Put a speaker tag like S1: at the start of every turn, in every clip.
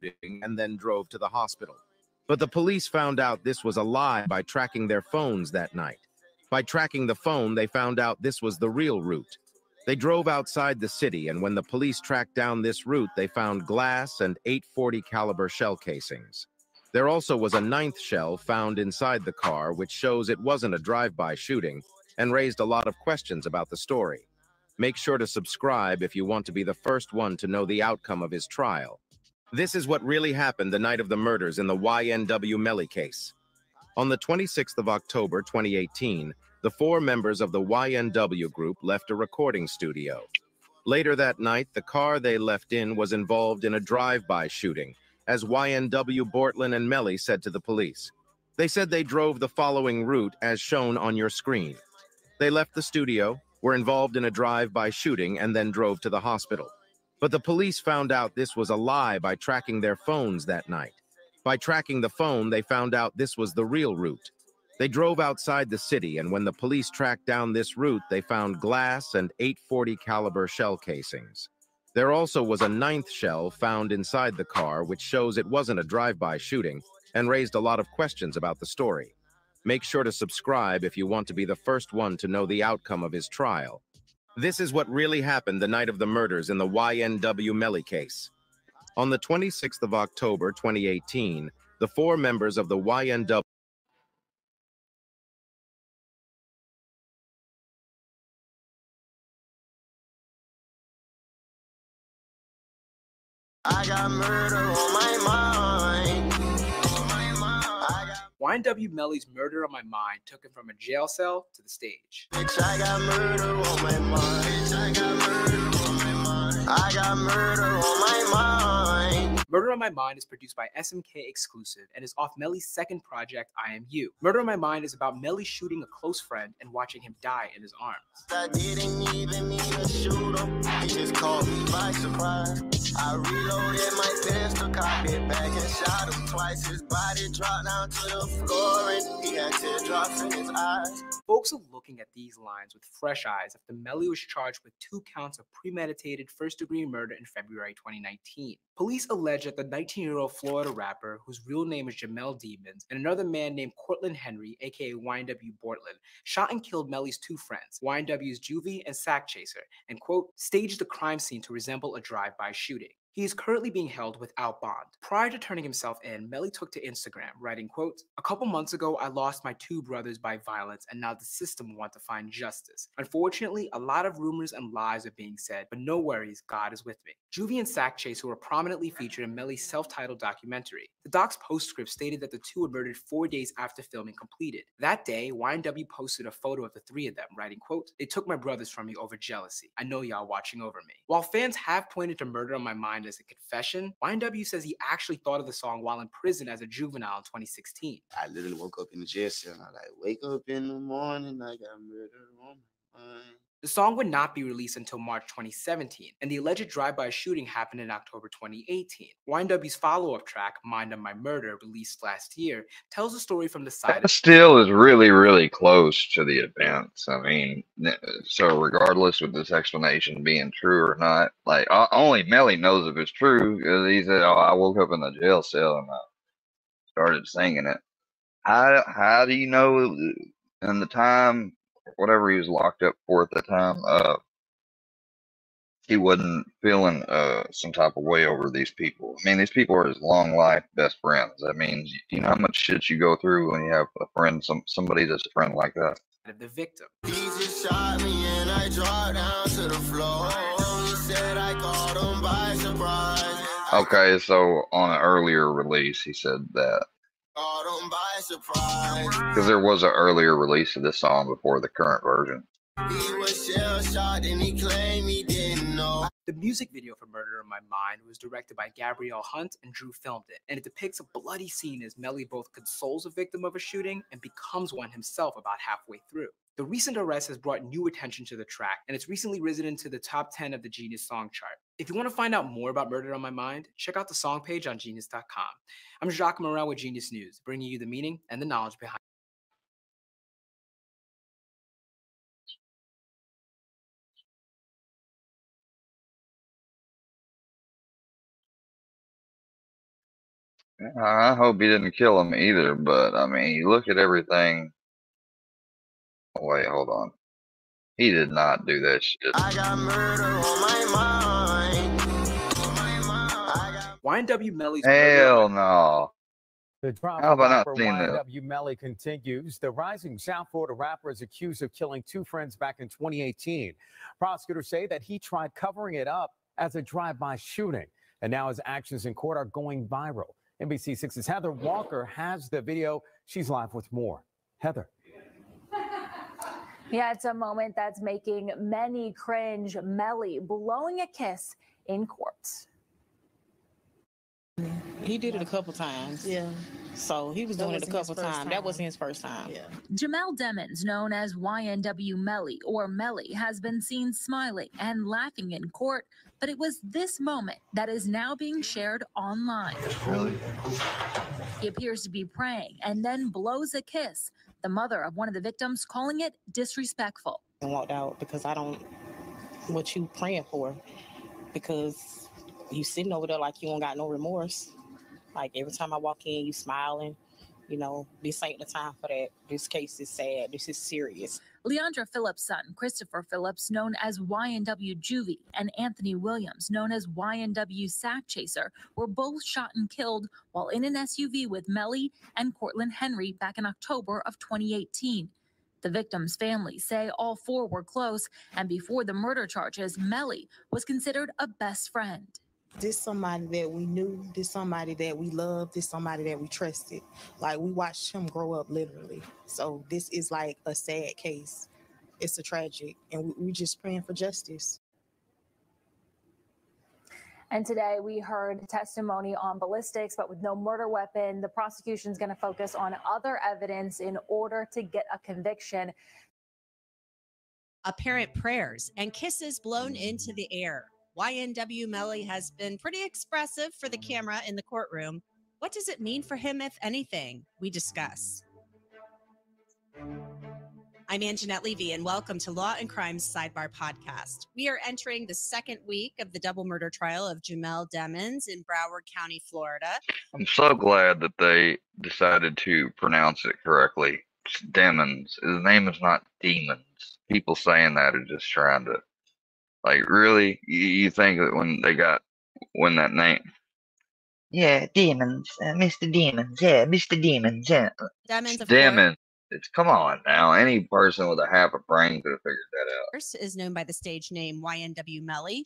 S1: shooting and then drove to the hospital. But the police found out this was a lie by tracking their phones that night. By tracking the phone, they found out this was the real route. They drove outside the city, and when the police tracked down this route, they found glass and .840 caliber shell casings. There also was a 9th shell found inside the car, which shows it wasn't a drive-by shooting, and raised a lot of questions about the story. Make sure to subscribe if you want to be the first one to know the outcome of his trial. This is what really happened the night of the murders in the YNW Melly case. On the 26th of October 2018, the 4 members of the YNW group left a recording studio. Later that night, the car they left in was involved in a drive-by shooting, as YNW Bortlin and Melly said to the police. They said they drove the following route as shown on your screen. They left the studio, were involved in a drive-by shooting, and then drove to the hospital. But the police found out this was a lie by tracking their phones that night. By tracking the phone, they found out this was the real route. They drove outside the city, and when the police tracked down this route, they found glass and .840 caliber shell casings. There also was a 9th shell found inside the car, which shows it wasn't a drive-by shooting, and raised a lot of questions about the story. Make sure to subscribe if you want to be the first one to know the outcome of his trial. This is what really happened the night of the murders in the YNW Melly case. On the 26th of October 2018, the 4 members of the YNW
S2: I got murder on my mind.
S3: YNW Melly's Murder on My Mind took him from a jail cell to the stage.
S2: Bitch, I got murder on my mind. Bitch, I got murder on my mind. I got murder on my mind.
S3: Murder on My Mind is produced by SMK Exclusive and is off Melly's second project, YNW. Murder on My Mind is about Melly shooting a close friend and watching him die in his arms.
S2: I didn't even mean to shoot him. He just caught me by surprise. I reloaded my pistol, cocked it back and shot him twice. His body dropped down to the floor and he had teardrops in his eyes.
S3: Folks are looking at these lines with fresh eyes after Melly was charged with 2 counts of premeditated first-degree murder in February 2019. Police allege that the 19-year-old Florida rapper, whose real name is Jamel Demons, and another man named Cortland Henry, aka YNW Bortlin, shot and killed Melly's 2 friends, YNW's Juvie and Sack Chaser, and, quote, staged the crime scene to resemble a drive-by shooting. He is currently being held without bond. Prior to turning himself in, Melly took to Instagram, writing, quote, a couple months ago, I lost my 2 brothers by violence, and now the system wants to find justice. Unfortunately, a lot of rumors and lies are being said, but no worries, God is with me. Juvie and Sack Chaser were prominently featured in Melly's self-titled documentary. The doc's postscript stated that the 2 were murdered 4 days after filming completed. That day, YNW posted a photo of the 3 of them, writing, quote, they took my brothers from me over jealousy. I know y'all watching over me. While fans have pointed to Murder on My Mind as a confession, YNW says he actually thought of the song while in prison as a juvenile in 2016.
S4: I literally woke up in the jail cell and I like, wake up in the morning, I got murder on my mind.
S3: The song would not be released until March 2017, and the alleged drive-by shooting happened in October 2018. YNW's follow-up track, Mind on My Murder, released last year, tells the story from the side
S5: That still is really, really close to the events. I mean, so regardless of this explanation being true or not, like, only Melly knows if it's true, because he said, oh, I woke up in the jail cell and I started singing it. How do you know in the time, whatever he was locked up for at the time, he wasn't feeling some type of way over these people? I mean, these people are his long life best friends. That means, you know how much shit you go through when you have a friend, somebody that's a friend like that.
S3: of the victim.
S2: He just shot me and I dropped down to the floor. He said I caught him by surprise.
S5: Okay, so on an earlier release, he said that.
S2: Caught him by surprise.
S5: Because there was an earlier release of this song before the current version.
S2: He was shell shocked and he claimed he didn't know.
S3: The music video for Murder on My Mind was directed by Gabrielle Hunt and Drew filmed it, and it depicts a bloody scene as Melly both consoles a victim of a shooting and becomes one himself about halfway through. The recent arrest has brought new attention to the track, and it's recently risen into the top 10 of the Genius song chart. If you want to find out more about Murder on My Mind, check out the song page on Genius.com. I'm Jacques Morel with Genius News, bringing you the meaning and the knowledge behind
S5: I hope he didn't kill him either, but I mean, you look at everything. Oh, wait, hold on. He did not do that shit.
S2: I got murder on my mind.
S3: YNW Melly's
S5: Hell no.
S6: The trial
S5: How
S6: for
S5: have I not
S6: rapper
S5: seen this?
S6: YNW Melly continues. The rising South Florida rapper is accused of killing two friends back in 2018. Prosecutors say that he tried covering it up as a drive-by shooting, and now his actions in court are going viral. NBC6's Heather Walker has the video. She's live with more. Heather.
S7: Yeah, it's a moment that's making many cringe. Melly blowing a kiss in court.
S8: He did it a couple times.
S9: Yeah.
S8: So he was doing it a couple times. That wasn't his first time.
S9: Yeah.
S7: Jamel Demons, known as YNW Melly or Melly, has been seen smiling and laughing in court, but it was this moment that is now being shared online.
S2: Really?
S7: He appears to be praying and then blows a kiss. The mother of one of the victims calling it disrespectful.
S8: I walked out because I don't what you praying for, because you sitting over there like you don't got no remorse. Like every time I walk in, you smiling. You know, this ain't the time for that. This case is sad. This is serious.
S7: Leandra Phillips' son, Christopher Phillips, known as YNW Juvie, and Anthony Williams, known as YNW Sack Chaser, were both shot and killed while in an SUV with Melly and Cortland Henry back in October of 2018. The victims' families say all four were close, and before the murder charges, Melly was considered a best friend.
S9: This somebody that we knew, this somebody that we loved, this somebody that we trusted. Like, we watched him grow up literally. So this is like a sad case. It's a tragic, and we just praying for justice.
S7: And today we heard testimony on ballistics, but with no murder weapon. The prosecution is going to focus on other evidence in order to get a conviction.
S10: Apparent prayers and kisses blown into the air. YNW Melly has been pretty expressive for the camera in the courtroom. What does it mean for him, if anything? We discuss. I'm Anjanette Levy, and welcome to Law and Crime's Sidebar Podcast. We are entering the second week of the double murder trial of Jamel Demons in Broward County, Florida.
S5: I'm so glad that they decided to pronounce it correctly. It's Demons. His name is not Demons. People saying that are just trying to, like, really? You think that when that name? Yeah, Demons. Mr. Demons. Yeah, Mr. Demons. Yeah.
S10: Demons, of
S5: Demons. Come on now. Any person with a half a brain could have figured that out.
S10: course, is known by the stage name YNW Melly.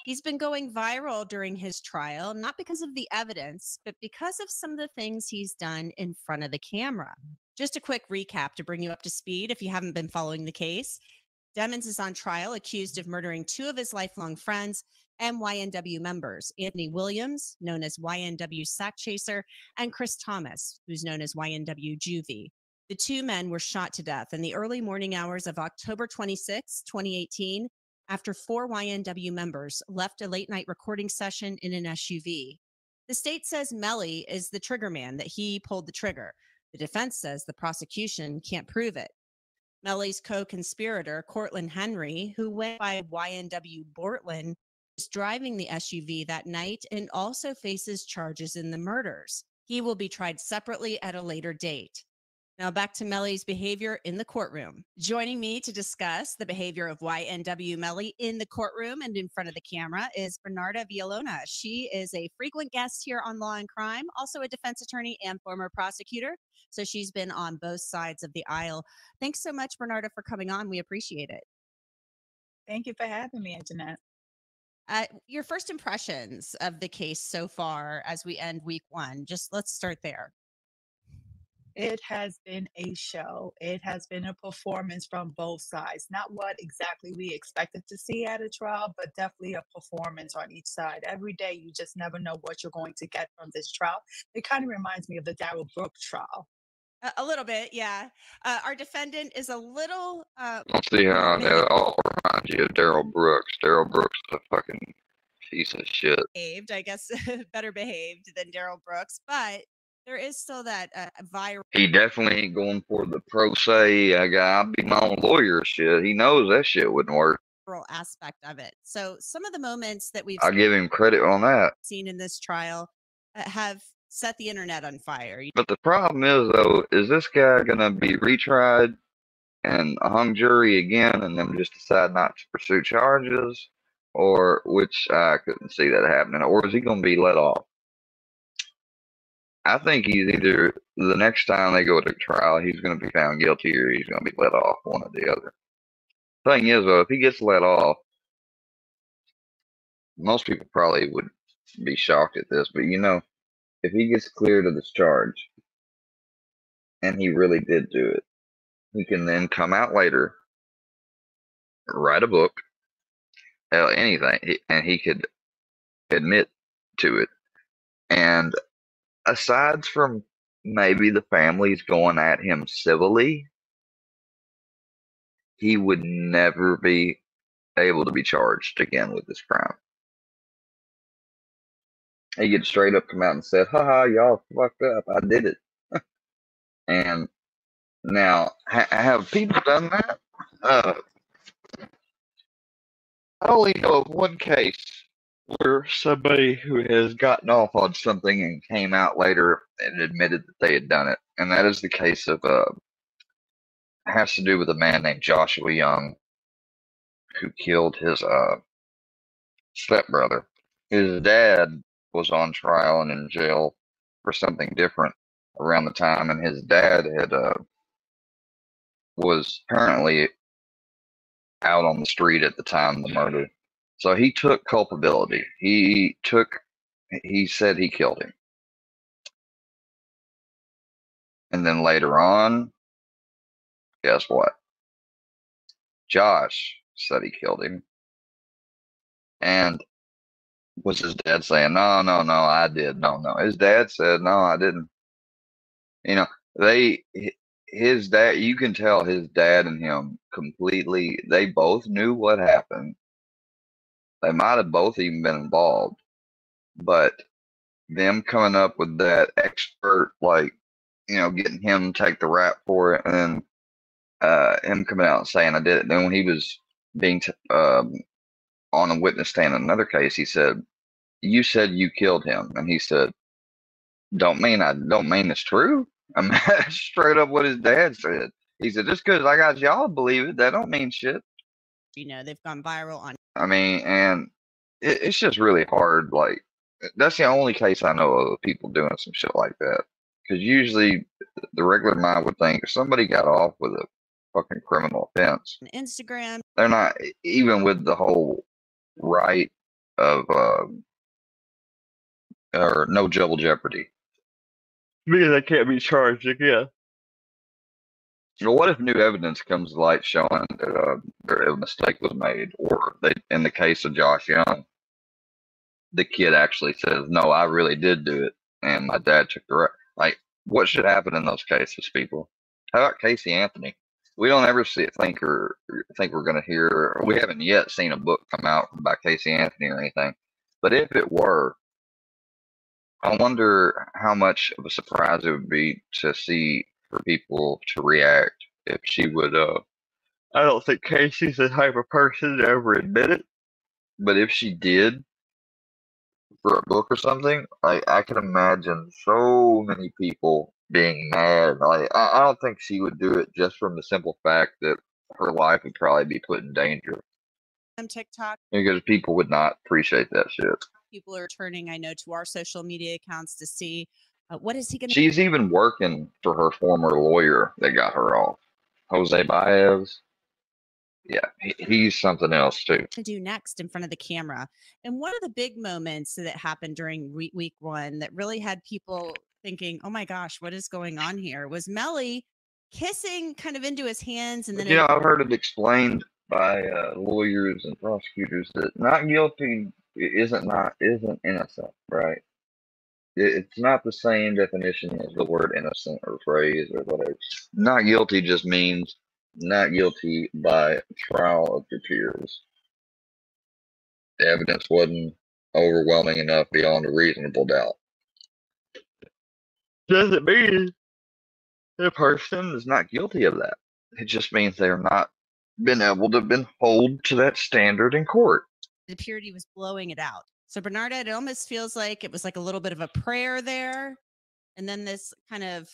S10: He's been going viral during his trial, not because of the evidence, but because of some of the things he's done in front of the camera. Just a quick recap to bring you up to speed if you haven't been following the case. Demons is on trial accused of murdering two of his lifelong friends and YNW members, Anthony Williams, known as YNW Sack Chaser, and Chris Thomas, who's known as YNW Juvie. The two men were shot to death in the early morning hours of October 26, 2018, after four YNW members left a late-night recording session in an SUV. The state says Melly is the trigger man, that he pulled the trigger. The defense says the prosecution can't prove it. Melly's co-conspirator, Cortland Henry, who went by YNW Bortland, was driving the SUV that night and also faces charges in the murders. He will be tried separately at a later date. Now back to Melly's behavior in the courtroom. Joining me to discuss the behavior of YNW Melly in the courtroom and in front of the camera is Bernarda Villalona. She is a frequent guest here on Law and Crime, also a defense attorney and former prosecutor. So she's been on both sides of the aisle. Thanks so much, Bernarda, for coming on. We appreciate it.
S11: Thank you for having me, Anjanette.
S10: Your first impressions of the case so far as we end week one, just let's start there.
S11: It has been a show. It has been a performance from both sides. Not what exactly we expected to see at a trial, but definitely a performance on each side. Every day, you just never know what you're going to get from this trial. It kind of reminds me of the Darrell Brooks trial.
S10: A little bit, yeah. Our defendant is a little...
S5: I'll see how that all reminds you of Darrell Brooks. Darrell Brooks is a fucking piece of shit.
S10: Behaved, I guess, better behaved than Darrell Brooks, but there is still that viral...
S5: He definitely ain't going for the pro se, I'll be my own lawyer shit. He knows that shit wouldn't work.
S10: Aspect of it. So some of the moments that we've
S5: I'll give him credit on that.
S10: seen in this trial have set the internet on fire.
S5: But the problem is, though, is this guy going to be retried and a hung jury again and then just decide not to pursue charges? Or, which I couldn't see that happening, or is he going to be let off? I think he's either, the next time they go to trial, he's going to be found guilty or he's going to be let off, one or the other. Thing is, though, if he gets let off, most people probably would be shocked at this, but you know, if he gets cleared of this charge and he really did do it, he can then come out later, write a book, anything, and he could admit to it. And aside from maybe the families going at him civilly, he would never be able to be charged again with this crime. He could straight up come out and said, haha, y'all fucked up, I did it. And now, have people done that? I only know of one case where somebody who has gotten off on something and came out later and admitted that they had done it. And that is the case of, has to do with a man named Joshua Young who killed his stepbrother. His dad was on trial and in jail for something different around the time, and his dad had was apparently out on the street at the time of the murder. So he took culpability. He said he killed him. And then later on, guess what? Josh said he killed him. And was his dad saying, no, I did. No. His dad said, no, I didn't. You know, his dad, you can tell his dad and him completely, they both knew what happened. They might have both even been involved. But them coming up with that expert, like, you know, getting him to take the rap for it, and then him coming out and saying I did it. Then when he was being on a witness stand in another case, he said, you said you killed him. And he said, don't mean it's true. I mean, that's straight up what his dad said. He said, just because I got y'all to believe it, that don't mean shit.
S10: You know, they've gone viral on.
S5: I mean, and it's just really hard. Like, that's the only case I know of people doing some shit like that. Because usually the regular mind would think if somebody got off with a fucking criminal offense,
S10: Instagram,
S5: they're not, even with the whole right of or no double jeopardy, because they can't be charged again. Well, what if new evidence comes to light showing that a mistake was made, or they, in the case of Josh Young, the kid actually says, no, I really did do it, and my dad took the right. Like, what should happen in those cases, people? How about Casey Anthony? We don't ever think we're going to hear, or we haven't yet seen a book come out by Casey Anthony or anything. But if it were, I wonder how much of a surprise it would be to see for people to react if she would. I don't think Casey's the type of person to ever admit it, but if she did for a book or something, I can imagine so many people being mad. Like, I don't think she would do it just from the simple fact that her life would probably be put in danger.
S10: TikTok,
S5: because people would not appreciate that shit.
S10: People are turning, I know, to our social media accounts to see what is he going to.
S5: She's even working for her former lawyer that got her off, Jose Baez. Yeah, he's something else too.
S10: To do next in front of the camera. And one of the big moments that happened during week one that really had people thinking, oh my gosh, what is going on here, was Melly kissing kind of into his hands. And then
S5: I've heard it explained by lawyers and prosecutors that not guilty isn't innocent, right? It's not the same definition as the word innocent or phrase or whatever. Not guilty just means not guilty by trial of your peers. The evidence wasn't overwhelming enough beyond a reasonable doubt. Doesn't mean the person is not guilty of that. It just means they're not been able to hold to that standard in court.
S10: It appeared he was blowing it out. So Bernarda, it almost feels like it was like a little bit of a prayer there, and then this kind of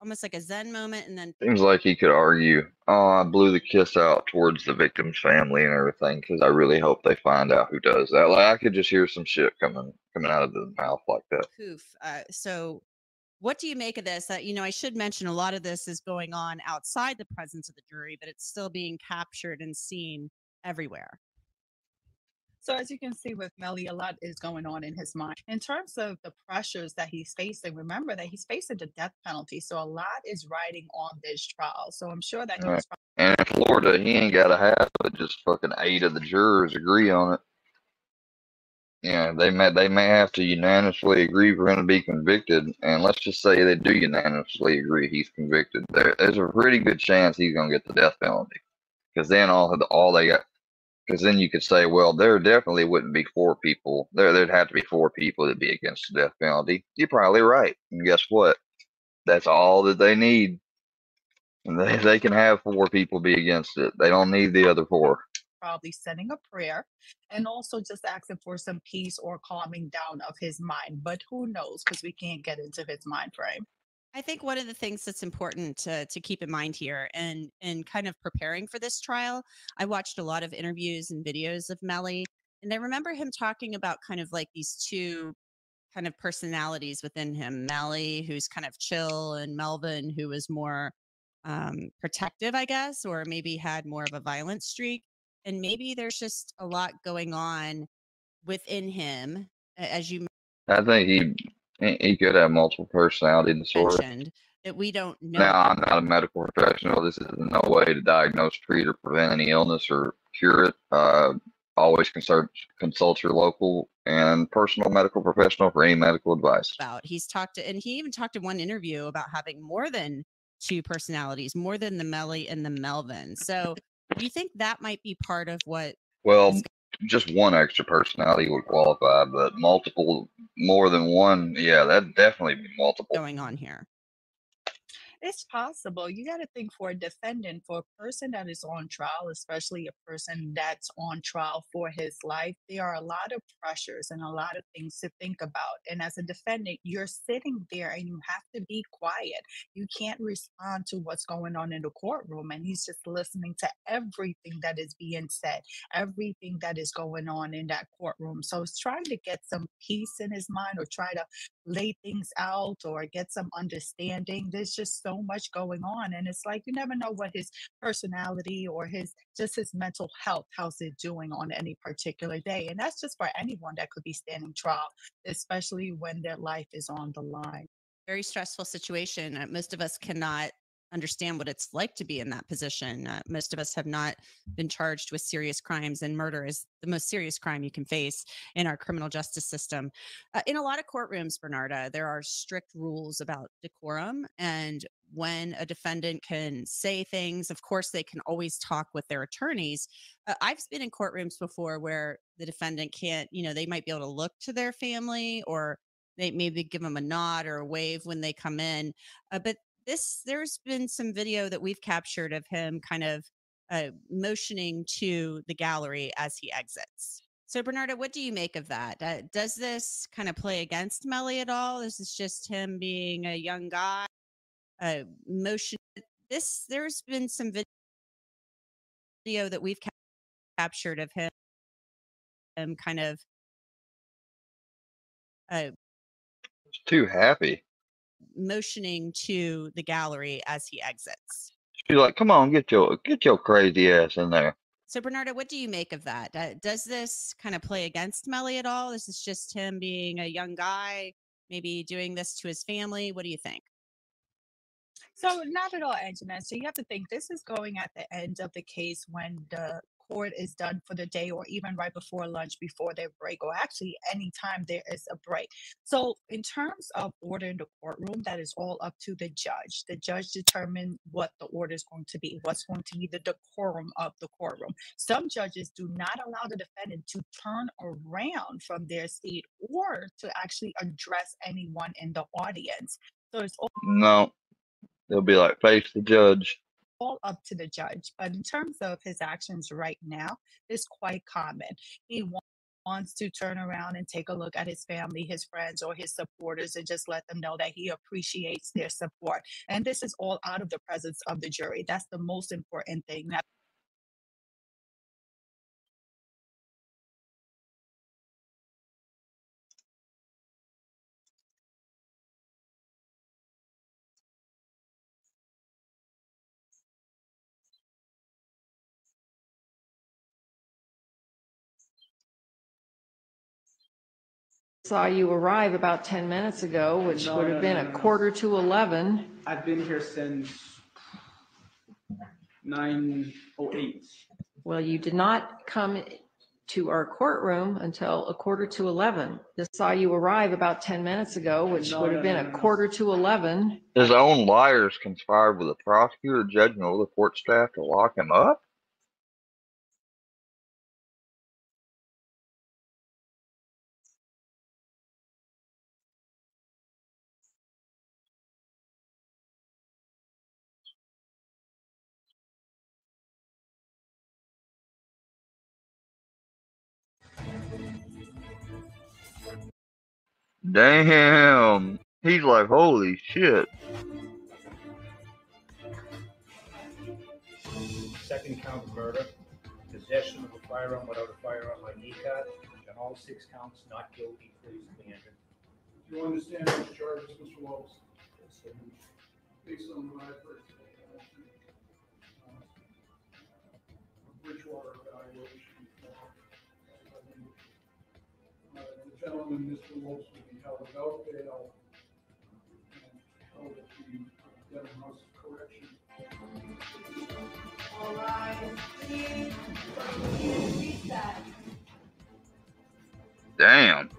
S10: almost like a Zen moment, and then
S5: Seems like he could argue, oh, I blew the kiss out towards the victim's family and everything because I really hope they find out who does that. Like I could just hear some shit coming out of the mouth like that.
S10: poof. So what do you make of this? I should mention a lot of this is going on outside the presence of the jury, but it's still being captured and seen everywhere.
S11: So as you can see with Melly, a lot is going on in his mind. In terms of the pressures that he's facing, remember that he's facing the death penalty. So a lot is riding on this trial. So I'm sure that
S5: Right. And in Florida, he ain't got to have it. Just fucking 8 of the jurors agree on it. Yeah, they may have to unanimously agree for him to be convicted, and let's just say they do unanimously agree he's convicted. There's a pretty good chance he's gonna get the death penalty, because then all they got, because then you could say, well, there definitely wouldn't be 4 people. There'd have to be 4 people to be against the death penalty. You're probably right, and guess what? That's all that they need. And they can have 4 people be against it. They don't need the other 4.
S11: Probably sending a prayer and also just asking for some peace or calming down of his mind. But who knows? Because we can't get into his mind frame.
S10: I think one of the things that's important to keep in mind here and kind of preparing for this trial, I watched a lot of interviews and videos of Melly, and I remember him talking about kind of like these 2 kind of personalities within him. Melly, who's kind of chill, and Melvin, who was more protective, I guess, or maybe had more of a violent streak. And maybe there's just a lot going on within him, as you
S5: I think he could have multiple personality disorder.
S10: mentioned, that we don't know.
S5: Now, I'm not a medical professional. This is no way to diagnose, treat, or prevent any illness or cure it. Always consult your local and personal medical professional for any medical advice.
S10: He's talked to, and he even talked in one interview about having more than 2 personalities, more than the Melly and the Melvin. So do you think that might be part of what?
S5: Well, just one extra personality would qualify, but multiple, more than one, yeah, that'd definitely be multiple
S10: going on here.
S11: It's possible. You got to think, for a defendant, for a person that is on trial, especially a person that's on trial for his life, there are a lot of pressures and a lot of things to think about. And as a defendant, you're sitting there and you have to be quiet. You can't respond to what's going on in the courtroom. And he's just listening to everything that is being said, everything that is going on in that courtroom. So he's trying to get some peace in his mind, or try to lay things out or get some understanding. There's just so much going on, and it's like you never know what his personality or his mental health, how's it doing on any particular day. And that's just for anyone that could be standing trial, especially when their life is on the line.
S10: Very stressful situation. Most of us cannot understand what it's like to be in that position. Most of us have not been charged with serious crimes, and murder is the most serious crime you can face in our criminal justice system. In a lot of courtrooms, Bernarda, there are strict rules about decorum, and when a defendant can say things, of course, they can always talk with their attorneys. I've been in courtrooms before where the defendant can't, they might be able to look to their family, or they maybe give them a nod or a wave when they come in. But there's been some video that we've captured of him kind of motioning to the gallery as he exits. So Bernarda, what do you make of that? Does this kind of play against Melly at all? This is just him being a young guy. Motion. There's been some video that we've captured of him kind of
S5: too happy,
S10: motioning to the gallery as he exits.
S5: She's like, "Come on, get your crazy ass in there."
S10: So Bernarda, what do you make of that? Does this kind of play against Melly at all? This is just him being a young guy, maybe doing this to his family. What do you think?
S11: So not at all, Angelina. So you have to think, this is going at the end of the case when the court is done for the day, or even right before lunch, before their break, or actually anytime there is a break. So in terms of order in the courtroom, that is all up to the judge. The judge determines what the order is going to be, what's going to be the decorum of the courtroom. Some judges do not allow the defendant to turn around from their seat or to actually address anyone in the audience. So it's all
S5: No. They'll be like, face the judge.
S11: All up to the judge. But in terms of his actions right now, it's quite common. He wants wants to turn around and take a look at his family, his friends, or his supporters and just let them know that he appreciates their support. And this is all out of the presence of the jury. That's the most important thing.
S12: Saw you arrive about 10 minutes ago, which would have been a quarter to 11.
S13: I've been here since 9:08.
S12: Well, you did not come to our courtroom until a quarter to 11. Just saw you arrive about 10 minutes ago, which would have been a quarter to 11.
S5: His own liars conspired with the prosecutor, judge, and all the court staff to lock him up? Damn. He's like, holy shit.
S14: Second count of murder, possession of a firearm without a firearm ID card, and all 6 counts not guilty, please demanded.
S15: Do you understand those charges, Mr. Walls? Based on what I've heard today, Bridgewater evaluation. The gentleman, Mr. Walls, will be held without bail and held at the Devon House of Correction.
S16: All right, please reset.
S5: Damn.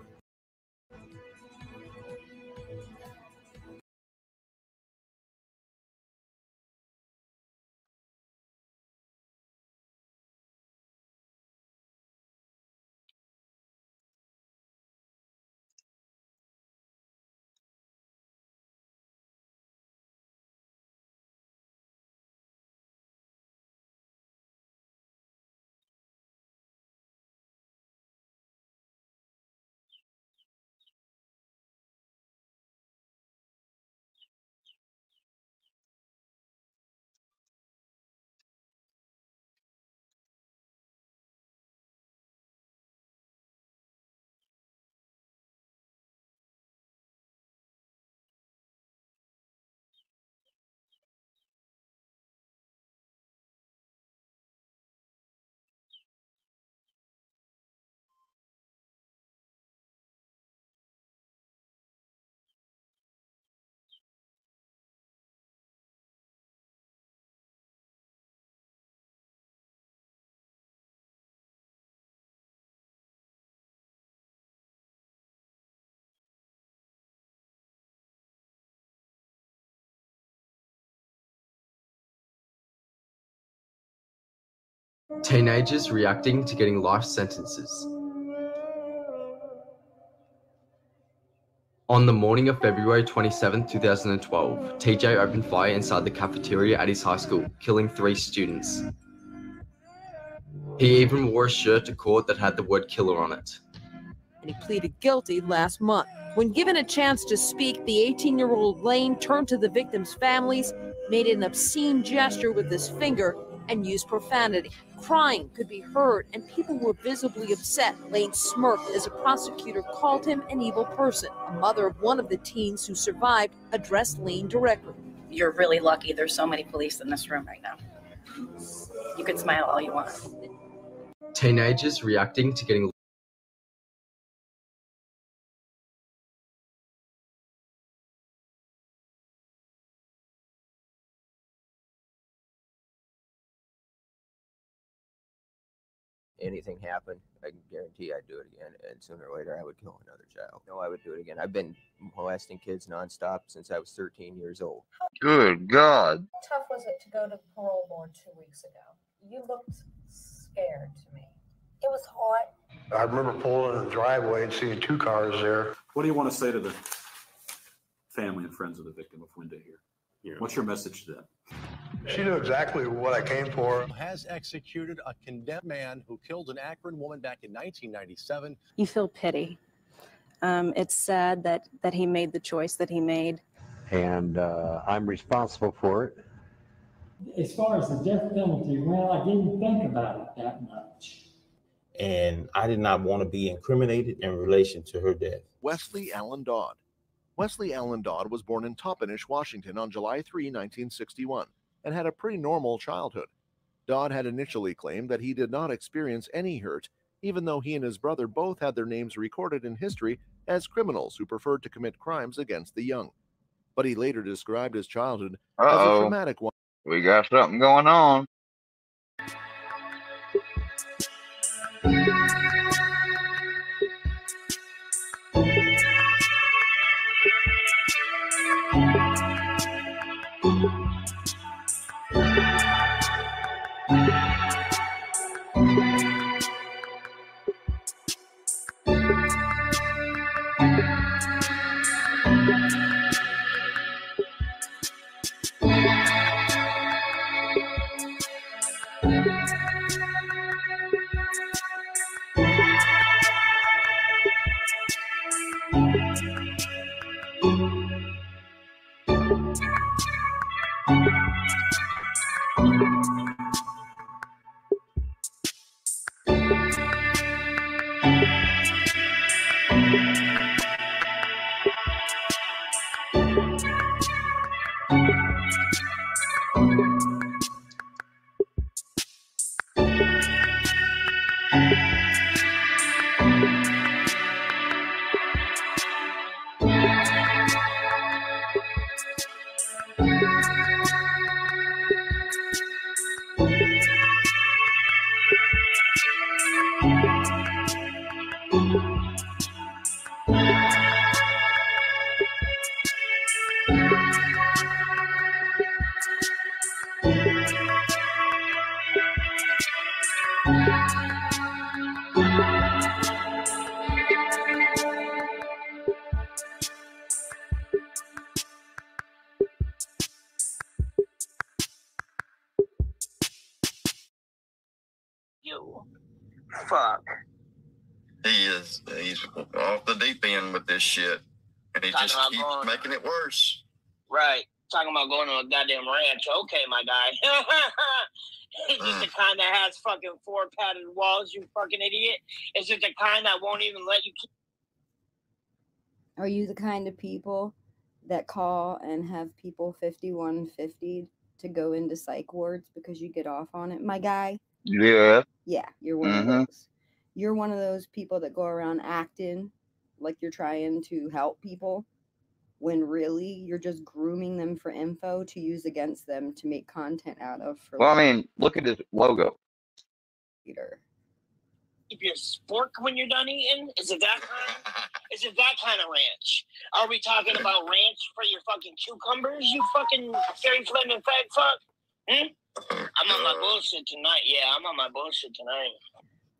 S17: Teenagers reacting to getting life sentences. On the morning of February 27, 2012, TJ opened fire inside the cafeteria at his high school, killing 3 students. He even wore a shirt to court that had the word killer on it.
S18: And he pleaded guilty last month. When given a chance to speak, the 18-year-old Lane turned to the victims' families, made an obscene gesture with his finger, and used profanity. Crying could be heard, and people were visibly upset. Lane smirked as a prosecutor called him an evil person. A mother of one of the teens who survived addressed Lane directly.
S19: You're really lucky there's so many police in this room right now. You can smile all you want.
S17: Teenagers reacting to getting
S20: anything happened, I can guarantee I'd do it again, and sooner or later I would kill another child. No, I would do it again. I've been molesting kids nonstop since I was 13 years old.
S5: Good God.
S21: How tough was it to go to the parole board 2 weeks ago? You looked scared to me. It was hot.
S22: I remember pulling in the driveway and seeing 2 cars there.
S23: What do you want to say to the family and friends of the victim of Wynda here?
S1: What's your message to them?
S22: She knew exactly what I came for.
S4: Has executed a condemned man who killed an Akron woman back in 1997.
S23: You feel pity. It's sad that he made the choice that he made.
S24: And I'm responsible for it.
S25: As far as the death penalty, well, I didn't think about it that much.
S26: And I did not want to be incriminated in relation to her death.
S4: Wesley Allen Dodd. Wesley Allen Dodd was born in Toppenish, Washington on July 3, 1961, and had a pretty normal childhood. Dodd had initially claimed that he did not experience any hurt, even though he and his brother both had their names recorded in history as criminals who preferred to commit crimes against the young. But he later described his childhood as a traumatic one.
S5: We got something going on.
S27: Fuck.
S5: He's off the deep end with this shit. And he just keeps making it worse.
S27: Right. Talking about going to a goddamn ranch. Okay, my guy. Is it the kind that has fucking 4 padded walls, you fucking idiot? Is it the kind that won't even let you keep...
S28: Are you the kind of people that call and have people 5150 to go into psych wards because you get off on it, my guy?
S5: Yeah.
S28: Yeah, you're one of those. You're one of those people that go around acting like you're trying to help people when really you're just grooming them for info to use against them to make content out of.
S5: Well, I mean, look at his logo.
S28: Later.
S27: Keep your spork when you're done eating? Is it that kind? Is it that kind of ranch? Are we talking about ranch for your fucking cucumbers, you fucking fairy flaming fag fuck? I'm on my bullshit tonight. Yeah, I'm on my bullshit tonight.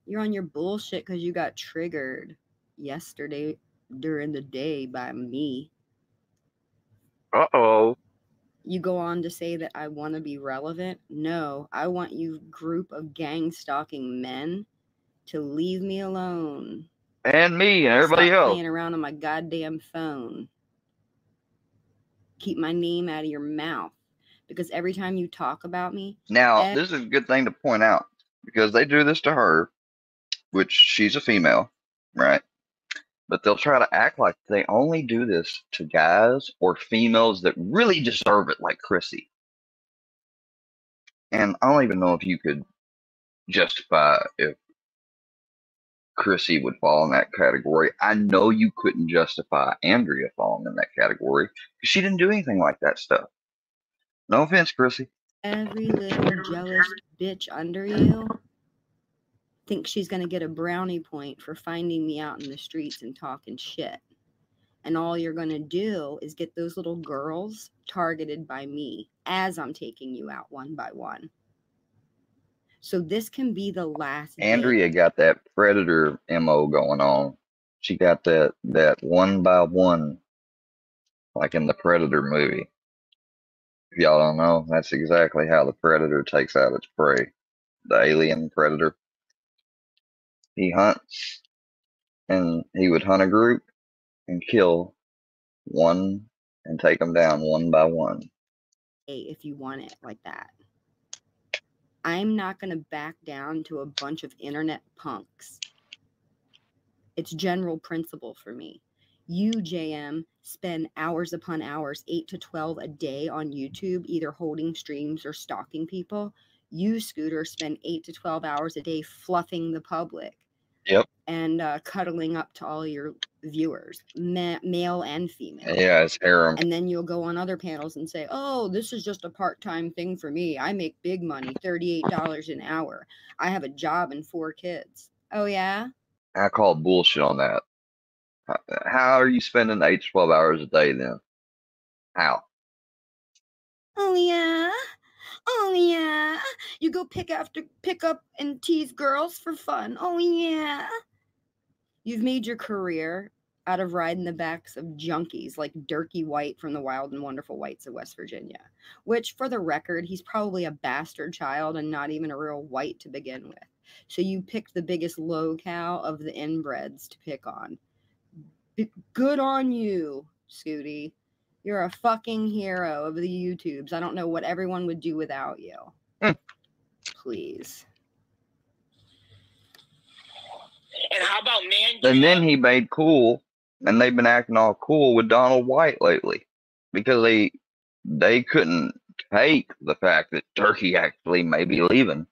S28: You're on your bullshit because you got triggered yesterday during the day by me.
S5: Uh-oh.
S28: You go on to say that I want to be relevant. No, I want you group of gang stalking men to leave me alone.
S5: And me and everybody
S28: Stop
S5: else.
S28: playing around on my goddamn phone. Keep my name out of your mouth. Because every time you talk about me...
S5: Now, this is a good thing to point out. Because they do this to her, which she's a female, right? But they'll try to act like they only do this to guys or females that really deserve it, like Chrissy. And I don't even know if you could justify if Chrissy would fall in that category. I know you couldn't justify Andrea falling in that category because she didn't do anything like that stuff. No offense, Chrissy.
S28: Every little jealous bitch under you thinks she's going to get a brownie point for finding me out in the streets and talking shit. And all you're going to do is get those little girls targeted by me as I'm taking you out one by one. So this can be the last
S5: Andrea got that predator MO going on. She got that one by one, like in the Predator movie. If y'all don't know, that's exactly how the predator takes out its prey. The alien predator. He hunts, and he would hunt a group and kill one and take them down one by one.
S28: If you want it like that. I'm not going to back down to a bunch of internet punks. It's general principle for me. You, JM, spend hours upon hours, 8 to 12 a day on YouTube, either holding streams or stalking people. You, Scooter, spend 8 to 12 hours a day fluffing the public.
S5: Yep.
S28: And cuddling up to all your viewers, male and female.
S5: Yeah, it's harem.
S28: And then you'll go on other panels and say, oh, this is just a part-time thing for me. I make big money, $38 an hour. I have a job and 4 kids. Oh, yeah?
S5: I call bullshit on that. How are you spending 8 to 12 hours a day then? How?
S28: Oh, yeah? Oh, yeah? You go pick up and tease girls for fun. Oh, yeah? You've made your career out of riding the backs of junkies like Durkee White from the Wild and Wonderful Whites of West Virginia, which, for the record, he's probably a bastard child and not even a real white to begin with. So you picked the biggest low cow of the inbreds to pick on. Good on you, Scooty. You're a fucking hero of the YouTubes. I don't know what everyone would do without you. Please.
S27: And how about man?
S5: And then he made cool, and they've been acting all cool with Donald White lately because they couldn't take the fact that Turkey actually may be leaving.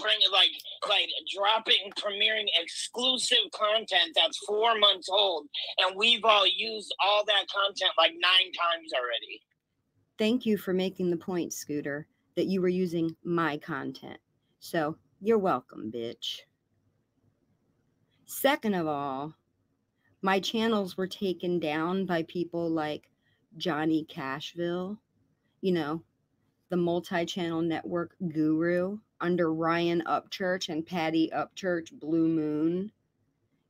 S27: Bring like dropping, premiering exclusive content that's 4 months old, and we've all used all that content like 9 times already.
S28: Thank you for making the point, Scooter, that you were using my content. So you're welcome, bitch. Second of all, my channels were taken down by people like Johnny Cashville, you know, the multi-channel network guru under Ryan Upchurch and Patty Upchurch Blue Moon,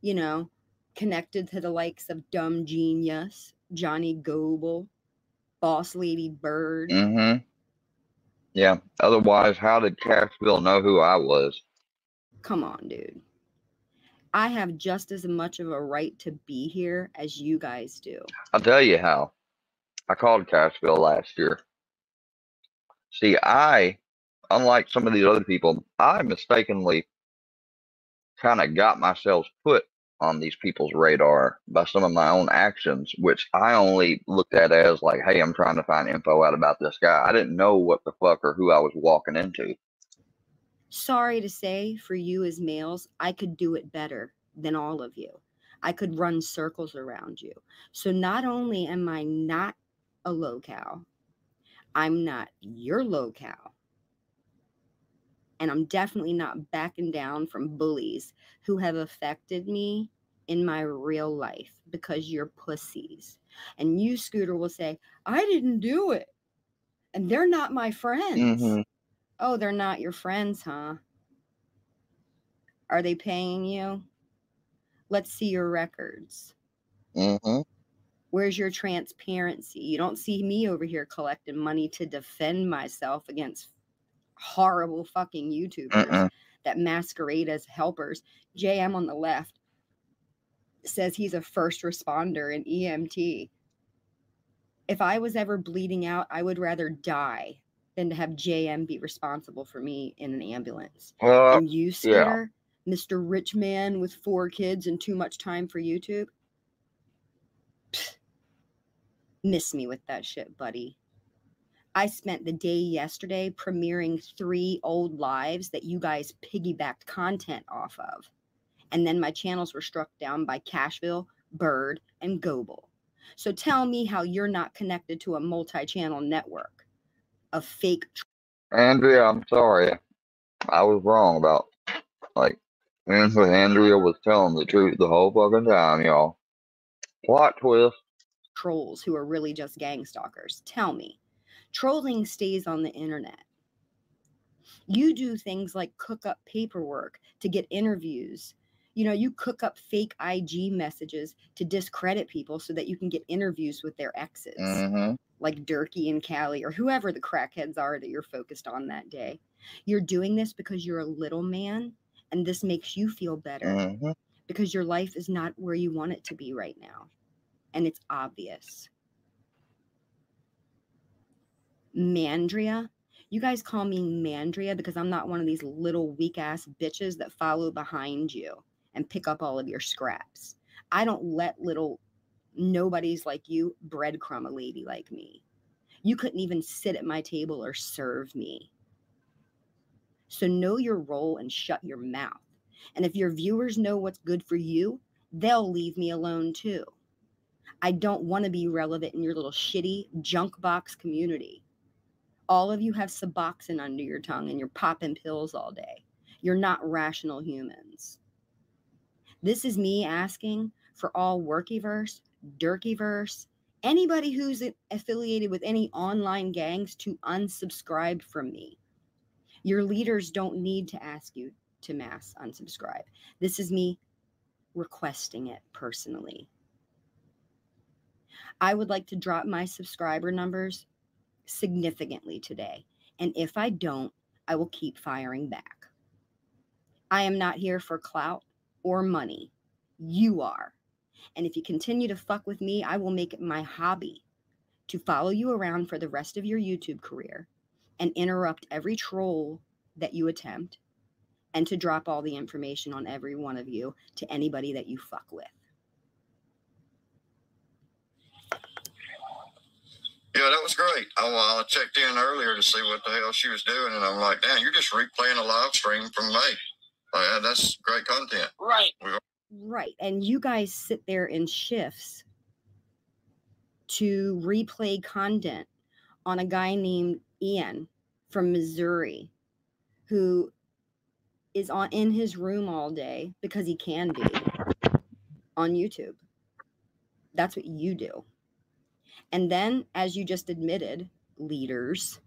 S28: you know, connected to the likes of Dumb Genius, Johnny Goble, Boss Lady Bird.
S5: Mm-hmm. Yeah. Otherwise, how did Cashville know who I was?
S28: Come on, dude. I have just as much of a right to be here as you guys do.
S5: I'll tell you how. I called Cashville last year. See, unlike some of these other people, I mistakenly kind of got myself put on these people's radar by some of my own actions, which I only looked at as like, hey, I'm trying to find info out about this guy. I didn't know what the fuck or who I was walking into.
S28: Sorry to say, for you as males, I could do it better than all of you. I could run circles around you. So not only am I not a low cow, I'm not your low cow. And I'm definitely not backing down from bullies who have affected me in my real life because you're pussies. And you, Scooter, will say, I didn't do it. And they're not my friends.
S5: Mm-hmm.
S28: Oh, they're not your friends, huh? Are they paying you? Let's see your records.
S5: Mm-hmm.
S28: Where's your transparency? You don't see me over here collecting money to defend myself against horrible fucking YouTubers that masquerade as helpers. JM on the left says he's a first responder in EMT. If I was ever bleeding out, I would rather die than to have JM be responsible for me in an ambulance. And you, Scooter, Mr. Rich Man with 4 kids and too much time for YouTube, pfft, miss me with that shit, buddy. I spent the day yesterday premiering 3 old lives that you guys piggybacked content off of. And then my channels were struck down by Cashville, Bird, and Goble. So tell me how you're not connected to a multi-channel network of fake.
S5: Andrea, I'm sorry. I was wrong about, Andrea was telling the truth the whole fucking time, y'all. Plot twist.
S28: Trolls who are really just gang stalkers. Tell me. Trolling stays on the internet. You do things like cook up paperwork to get interviews You know, you cook up fake IG messages to discredit people so that you can get interviews with their exes, like Durkee and Callie or whoever the crackheads are that you're focused on that day. You're doing this because you're a little man, and this makes you feel better because your life is not where you want it to be right now. And it's obvious. Mandria. You guys call me Mandria because I'm not one of these little weak ass bitches that follow behind you and pick up all of your scraps. I don't let little nobodies like you breadcrumb a lady like me. You couldn't even sit at my table or serve me. So know your role and shut your mouth. And if your viewers know what's good for you, they'll leave me alone too. I don't want to be relevant in your little shitty junk box community. All of you have Suboxone under your tongue and you're popping pills all day. You're not rational humans. This is me asking for all Workyverse, Durkyverse, anybody who's affiliated with any online gangs to unsubscribe from me. Your leaders don't need to ask you to mass unsubscribe. This is me requesting it personally. I would like to drop my subscriber numbers significantly today. And if I don't, I will keep firing back. I am not here for clout or money. You are. And if you continue to fuck with me, I will make it my hobby to follow you around for the rest of your YouTube career and interrupt every troll that you attempt and to drop all the information on every one of you to anybody that you fuck with.
S1: Yeah, that was great. I checked in earlier to see what the hell she was doing, and I'm like, damn, you're just replaying a live stream from May. Like, that's great content.
S27: Right.
S28: Right. And you guys sit there in shifts to replay content on a guy named Ian from Missouri who is in his room all day because he can be on YouTube. That's what you do. And then, as you just admitted, leaders,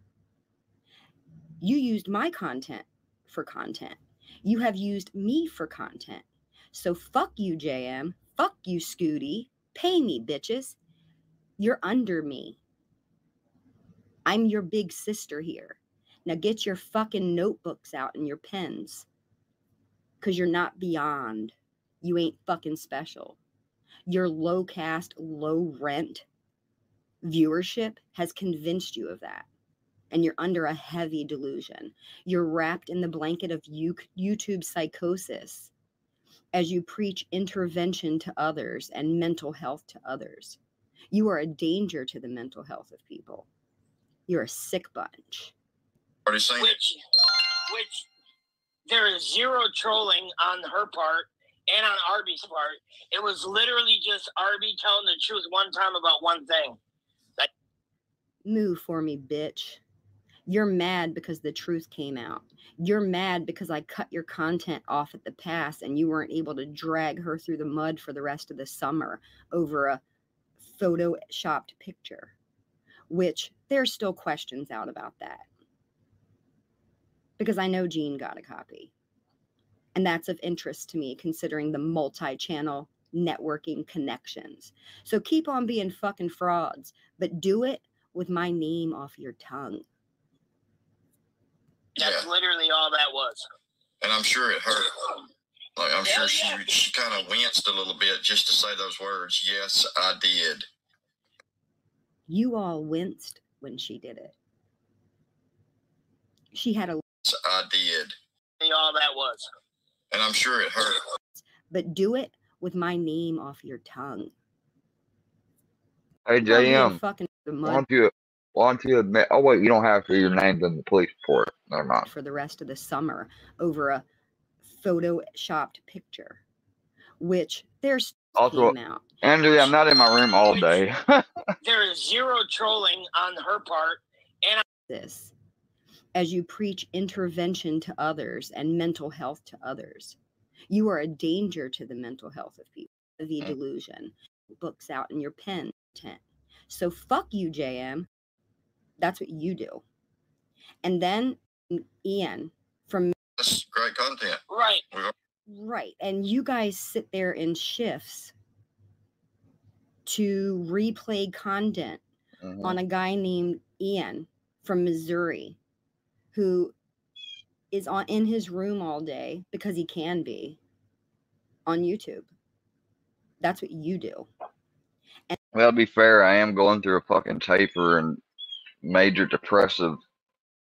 S28: you used my content for content. You have used me for content. So fuck you, JM. Fuck you, Scooty. Pay me, bitches. You're under me. I'm your big sister here. Now get your fucking notebooks out and your pens. Because you're not beyond. You ain't fucking special. Your low cast, low rent viewership has convinced you of that. And you're under a heavy delusion. You're wrapped in the blanket of YouTube psychosis as you preach intervention to others and mental health to others. You are a danger to the mental health of people. You're a sick bunch.
S27: Which there is zero trolling on her part and on Arby's part. It was literally just Arby telling the truth one time about one thing.
S28: Move for me, bitch. You're mad because the truth came out. You're mad because I cut your content off at the pass and you weren't able to drag her through the mud for the rest of the summer over a photoshopped picture, which there's still questions out about that. Because I know Gene got a copy. And that's of interest to me considering the multi-channel networking connections. So keep on being fucking frauds, but do it with my name off your tongue.
S27: That's literally all that was.
S1: And I'm sure it hurt. Like, I'm sure she kind of winced a little bit just to say those words. Yes, I did.
S28: You all winced when she did it. She had a...
S1: Yes, I did.
S27: All that was.
S1: And I'm sure it hurt.
S28: But do it with my name off your tongue.
S5: Hey, JM,
S28: fucking
S5: why don't you admit, oh wait, you don't have to, your name's in the police report. Never mind.
S28: For the rest of the summer over a photoshopped picture, which there's
S5: Also,
S28: came out.
S5: Andrew, I'm not in my room all day.
S27: There is zero trolling on her part. And
S28: this, as you preach intervention to others and mental health to others, you are a danger to the mental health of people. The delusion. Books out in your pen. So fuck you, JM. That's what you do. And then Ian from...
S1: That's great content.
S27: Right.
S28: Right. And you guys sit there in shifts to replay content on a guy named Ian from Missouri who is in his room all day because he can be on YouTube. That's what you do.
S5: Well, to be fair, I am going through a fucking taper and major depressive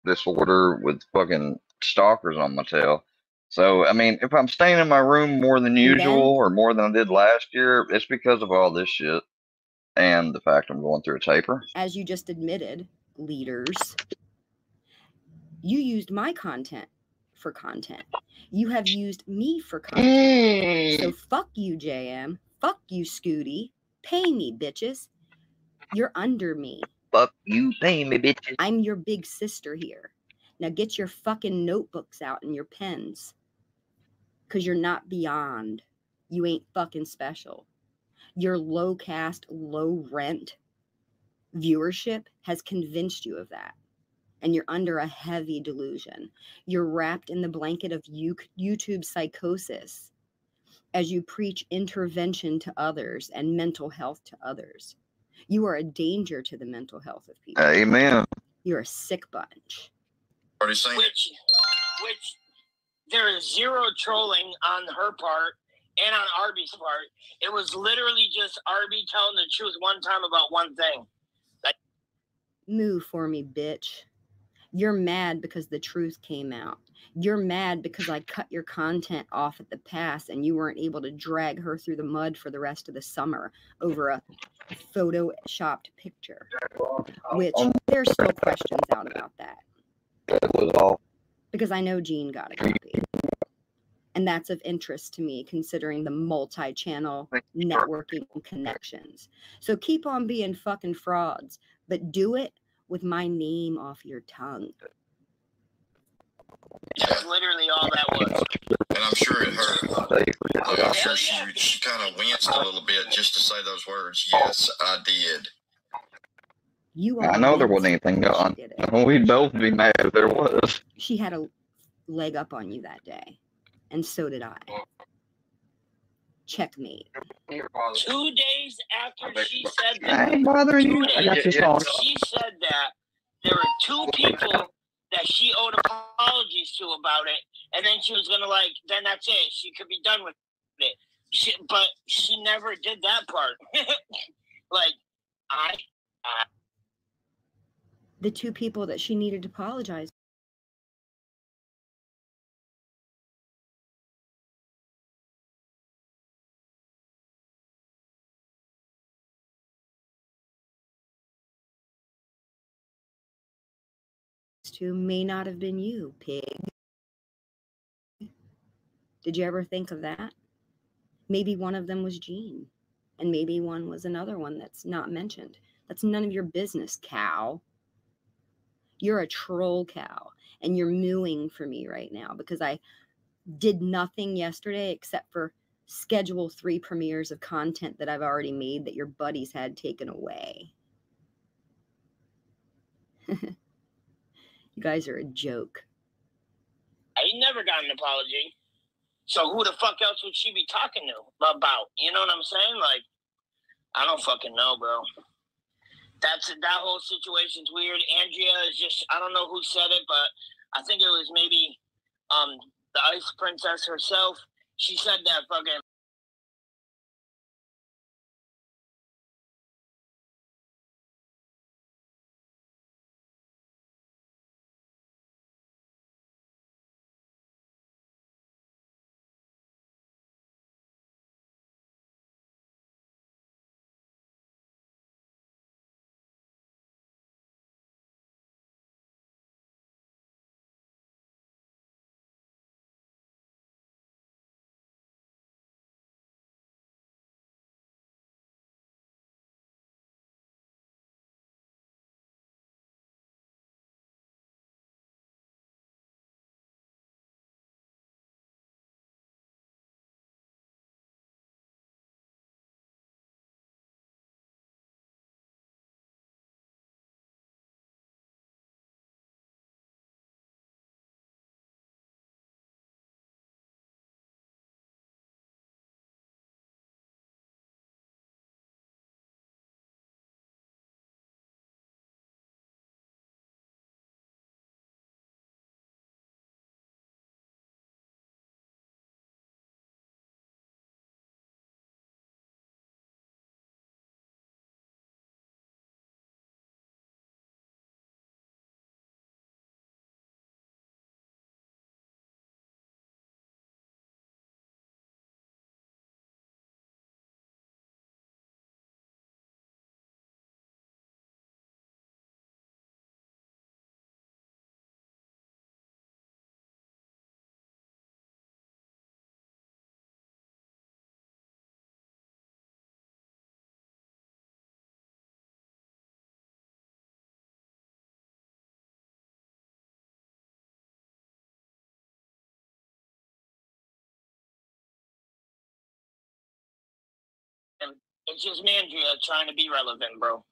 S5: disorder with fucking stalkers on my tail. So, I mean, if I'm staying in my room more than usual or more than I did last year, it's because of all this shit and the fact I'm going through a taper.
S28: As you just admitted, leaders, you used my content for content. You have used me for content. So fuck you, JM. Fuck you, Scooty. Pay me, bitches. You're under me.
S5: Fuck you, pay me, bitches.
S28: I'm your big sister here. Now get your fucking notebooks out and your pens. Because you're not beyond. You ain't fucking special. Your low cast, low rent viewership has convinced you of that. And you're under a heavy delusion. You're wrapped in the blanket of YouTube psychosis as you preach intervention to others and mental health to others. You are a danger to the mental health of people.
S5: Amen.
S28: You're a sick bunch.
S27: Which there is zero trolling on her part and on Arby's part. It was literally just Arby telling the truth one time about one thing.
S28: Move for me, bitch. You're mad because the truth came out. You're mad because I cut your content off at the pass and you weren't able to drag her through the mud for the rest of the summer over a photoshopped picture. Which there's still questions out about that. Because I know Gene got a copy. And that's of interest to me considering the multi-channel networking connections. So keep on being fucking frauds, but do it with my name off your tongue.
S27: That's literally all that was.
S1: And I'm sure it hurt. Like, I'm sure she kind of winced a little bit just to say those words. Yes, I did.
S5: I know there wasn't anything going on. We'd both be mad if there was.
S28: She had a leg up on you that day. And so did I. Checkmate.
S27: 2 days after she said that,
S5: I ain't bothering you. I got your phone.
S27: she said that there were 2 people that she owed apologies to about it, and then she was gonna then that's it. She could be done with it. But she never did that part.
S28: The 2 people that she needed to apologize to may not have been you, pig. Did you ever think of that? Maybe one of them was Gene, and maybe one was another one that's not mentioned. That's none of your business, cow. You're a troll cow, and you're mooing for me right now because I did nothing yesterday except for schedule 3 premieres of content that I've already made that your buddies had taken away. You guys are a joke.
S27: I never got an apology. So who the fuck else would she be talking to about? You know what I'm saying? I don't fucking know, bro. That whole situation's weird. Andrea is just, I don't know who said it, but I think it was maybe the Ice Princess herself. She said that fucking It's just Mandria trying to be relevant, bro.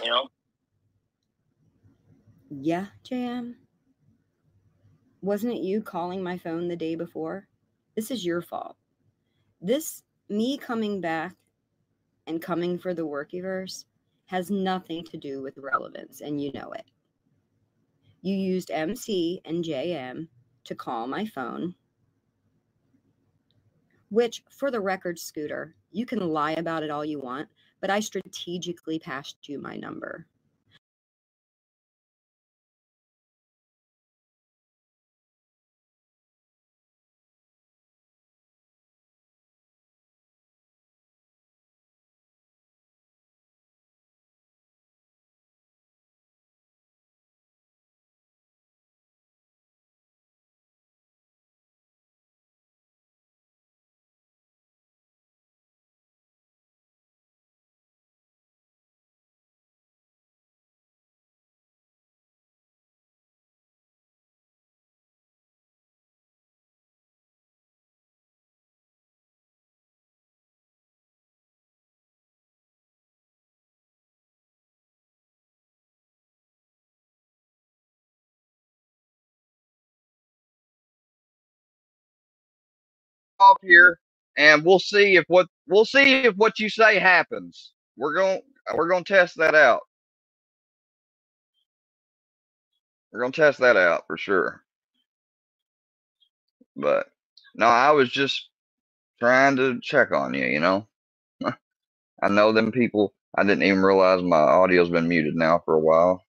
S27: You know?
S28: Yeah, JM. Wasn't it you calling my phone the day before? This is your fault. Me coming back and coming for the workiverse has nothing to do with relevance, and you know it. You used MC and JM to call my phone, which, for the record, Scooter, you can lie about it all you want, but I strategically passed you my number.
S5: Off here, and we'll see if what you say happens. We're gonna test that out. We're gonna test that out for sure. But no, I was just trying to check on you. You know, I know them people. I didn't even realize my audio's been muted now for a while,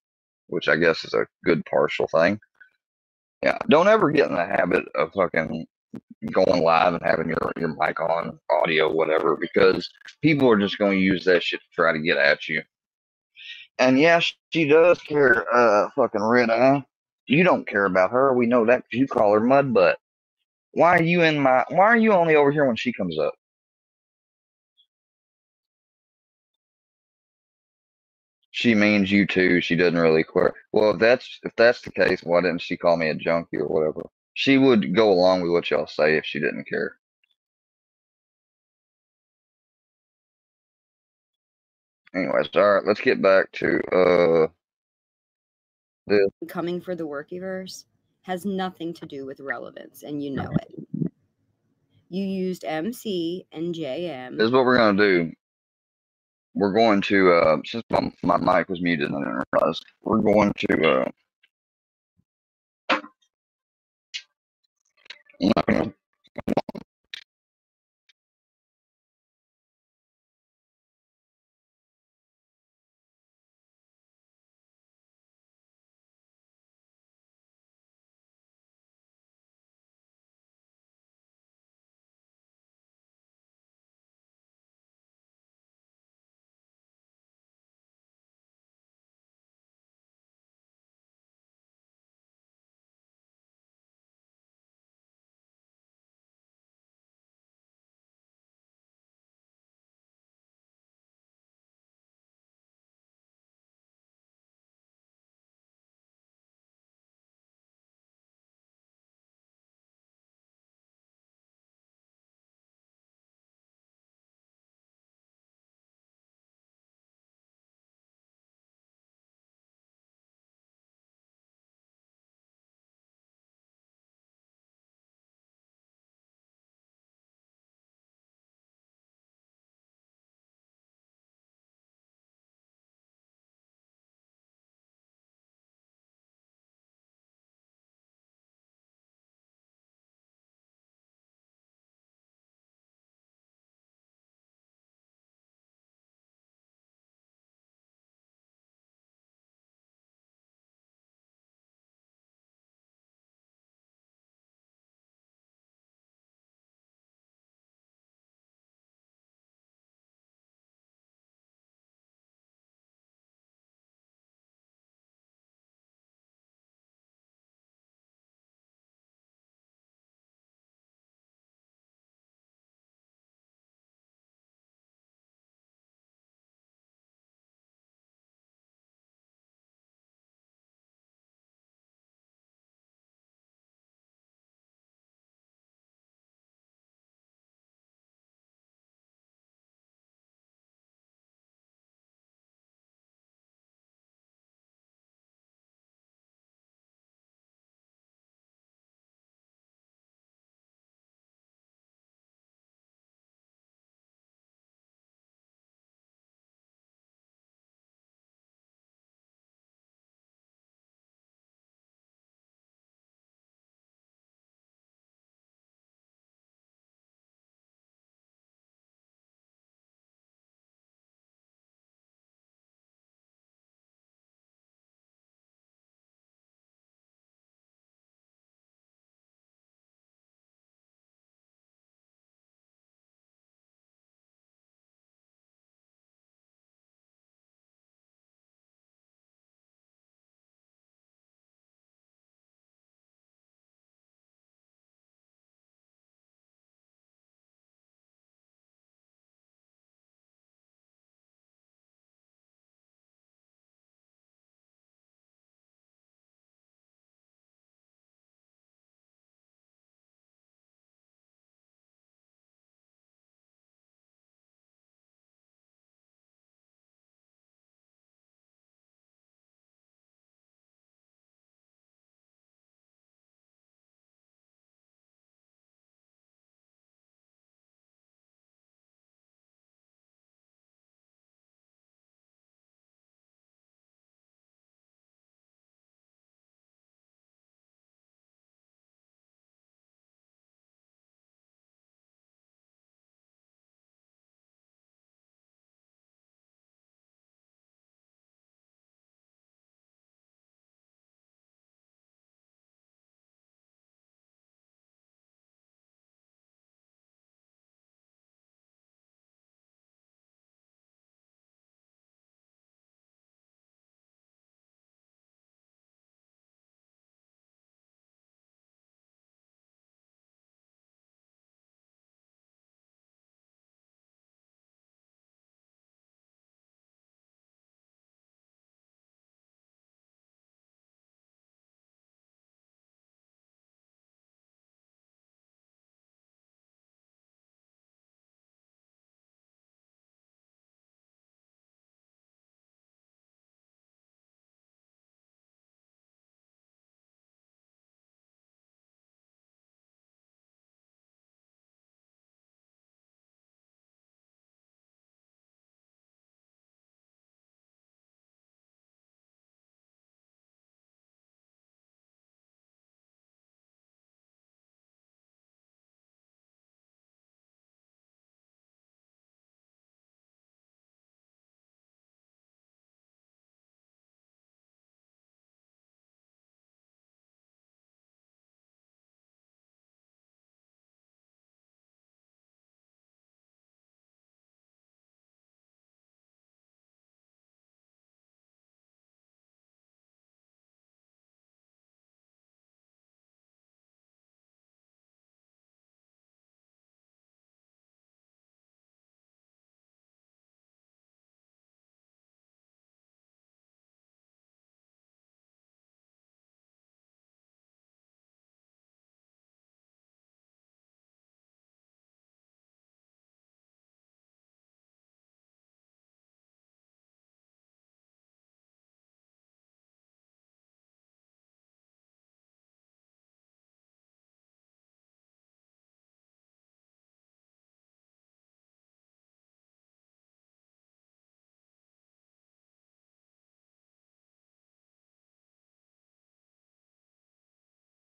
S5: which I guess is a good partial thing. Yeah, don't ever get in the habit of fucking going live and having your mic on, audio, whatever, because people are just going to use that shit to try to get at you. And yeah, she does care, fucking red eye. You don't care about her. We know that 'cause you call her mud butt. Why are you only over here when she comes up? She means you too. She doesn't really care. Well, if that's the case, why didn't she call me a junkie or whatever? She would go along with what y'all say if she didn't care. Anyways, all right, let's get back to this.
S28: Coming for the workiverse has nothing to do with relevance, and you know it. You used MC and JM.
S5: This is what we're gonna do. We're going to since my mic was muted and I didn't realize, we're going to I'm not gonna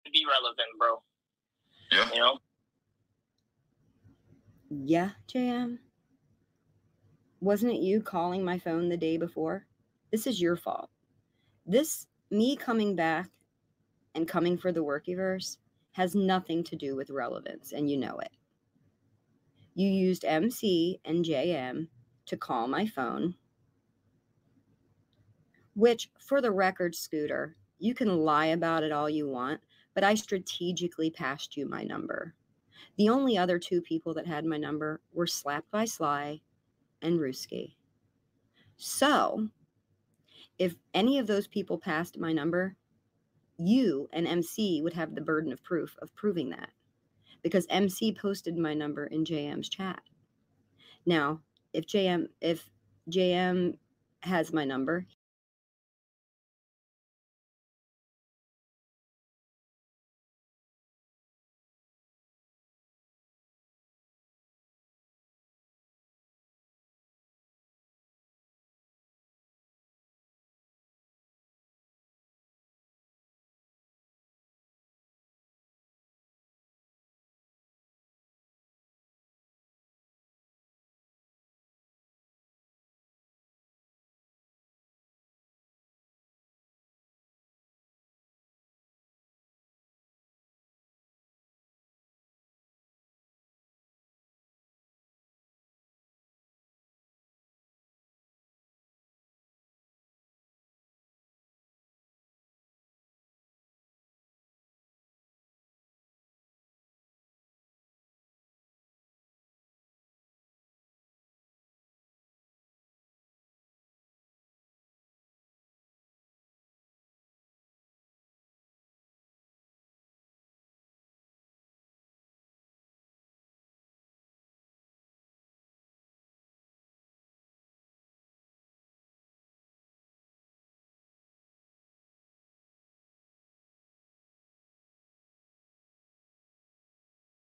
S27: to be relevant, bro.
S1: Yeah.
S27: You know?
S28: Yeah, JM. Wasn't it you calling my phone the day before? This is your fault. Me coming back and coming for the Workiverse has nothing to do with relevance, and you know it. You used MC and JM to call my phone, which, for the record, Scooter, you can lie about it all you want, but I strategically passed you my number. The only other two people that had my number were Slapped by Sly and Ruski. So, if any of those people passed my number, you and MC would have the burden of proof of proving that, because MC posted my number in JM's chat. Now, if JM has my number,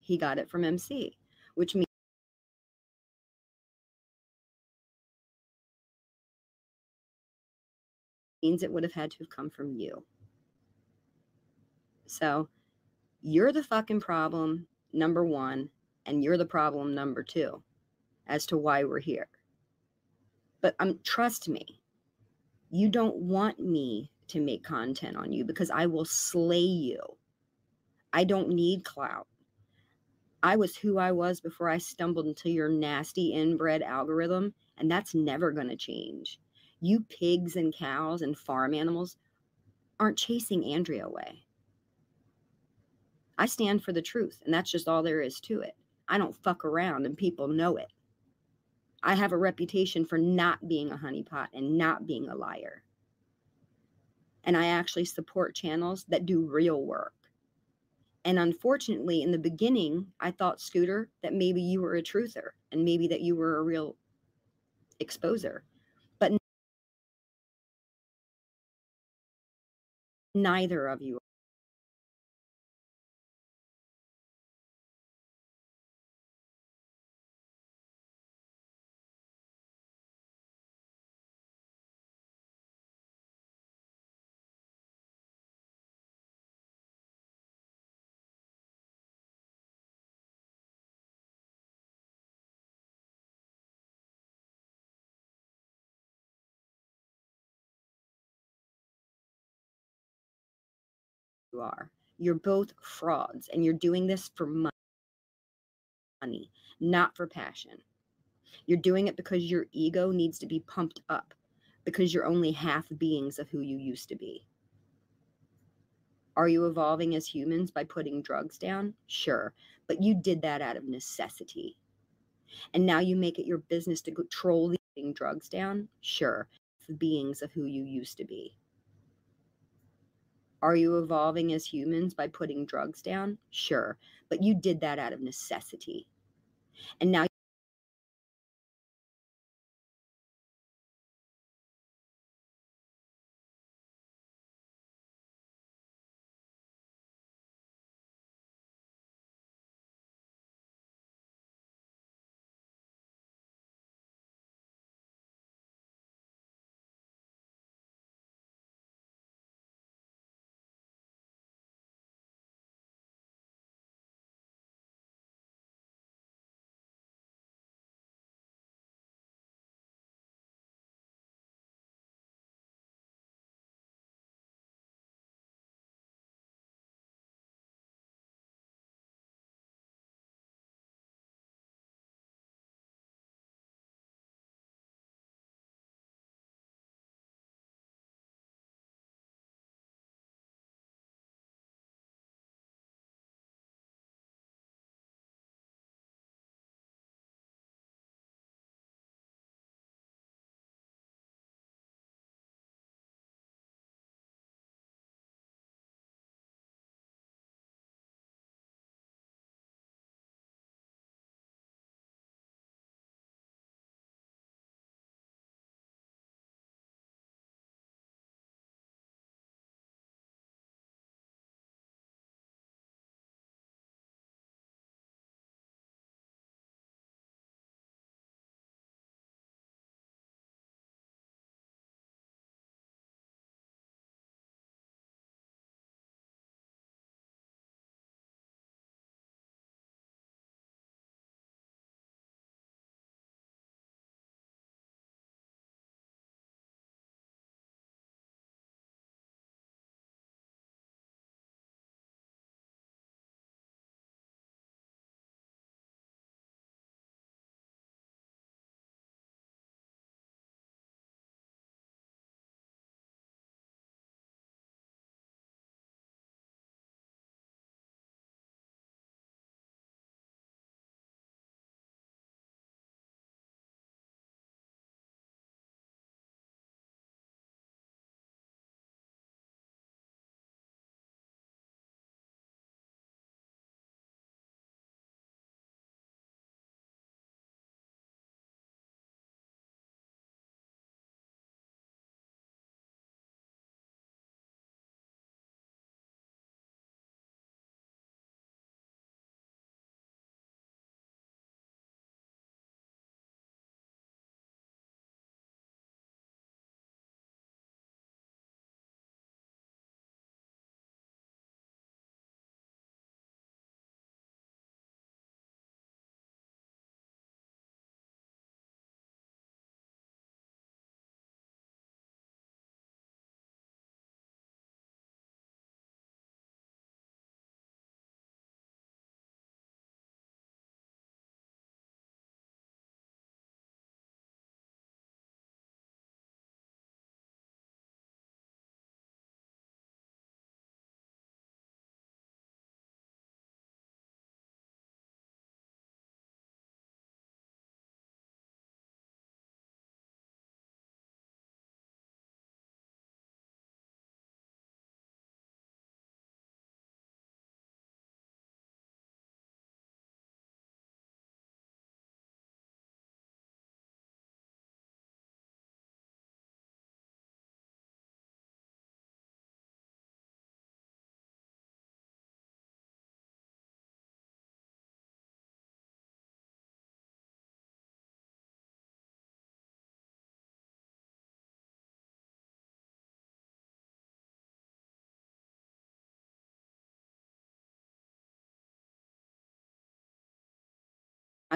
S28: he got it from MC, which means it would have had to have come from you. So you're the fucking problem, number one, and you're the problem, number two, as to why we're here. But trust me, you don't want me to make content on you because I will slay you. I don't need clout. I was who I was before I stumbled into your nasty inbred algorithm, and that's never going to change. You pigs and cows and farm animals aren't chasing Andrea away. I stand for the truth, and that's just all there is to it. I don't fuck around, and people know it. I have a reputation for not being a honeypot and not being a liar. And I actually support channels that do real work. And unfortunately, in the beginning, I thought, Scooter, that maybe you were a truther and maybe that you were a real exposer. But neither of you are. You're both frauds, and you're doing this for money, not for passion. You're doing it because your ego needs to be pumped up, because you're only half beings of who you used to be. Are you evolving as humans by putting drugs down? Sure, but you did that out of necessity. And now you make it your business to go troll putting drugs down? Sure, the beings of who you used to be. Are you evolving as humans by putting drugs down? Sure, but you did that out of necessity. And now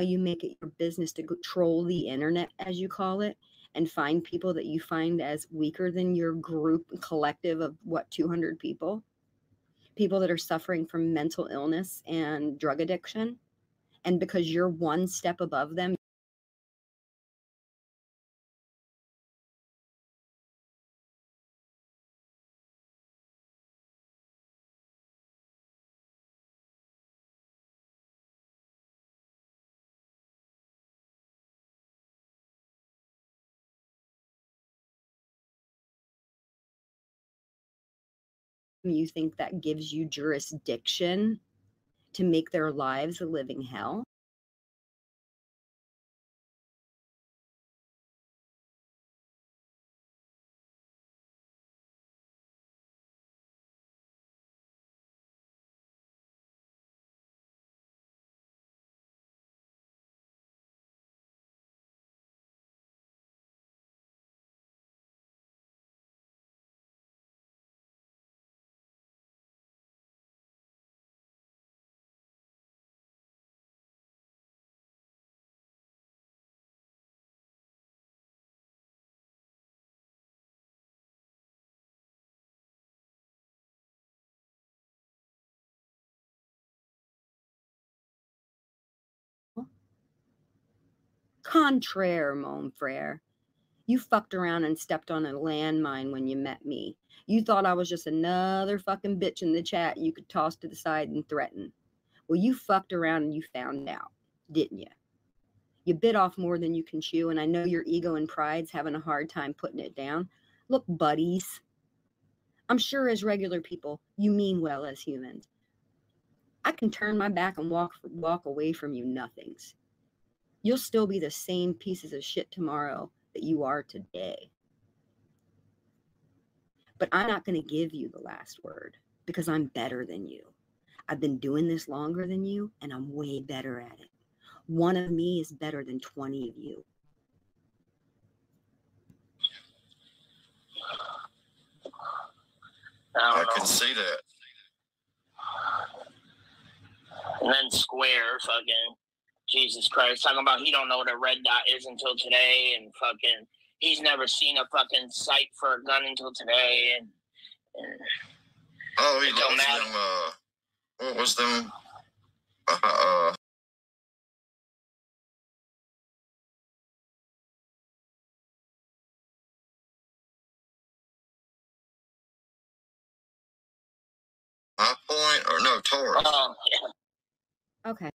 S28: you make it your business to troll the internet, as you call it, and find people that you find as weaker than your group collective of what, 200 people? People that are suffering from mental illness and drug addiction. And because you're one step above them, you think that gives you jurisdiction to make their lives a living hell? Contraire, mon frere. You fucked around and stepped on a landmine when you met me. You thought I was just another fucking bitch in the chat you could toss to the side and threaten. Well, you fucked around and you found out, didn't you? You bit off more than you can chew, and I know your ego and pride's having a hard time putting it down. Look, buddies, I'm sure as regular people, you mean well as humans. I can turn my back and walk away from you nothings. You'll still be the same pieces of shit tomorrow that you are today. But I'm not going to give you the last word because I'm better than you. I've been doing this longer than you, and I'm way better at it. One of me is better than 20 of you.
S1: I can see that.
S27: And then Square, fucking Jesus Christ, talking about he don't know what a red dot is until today, and fucking he's never seen a fucking sight for a gun until today, and
S1: oh, he loves them. What was them? High Point or no Taurus?
S27: yeah.
S28: Okay.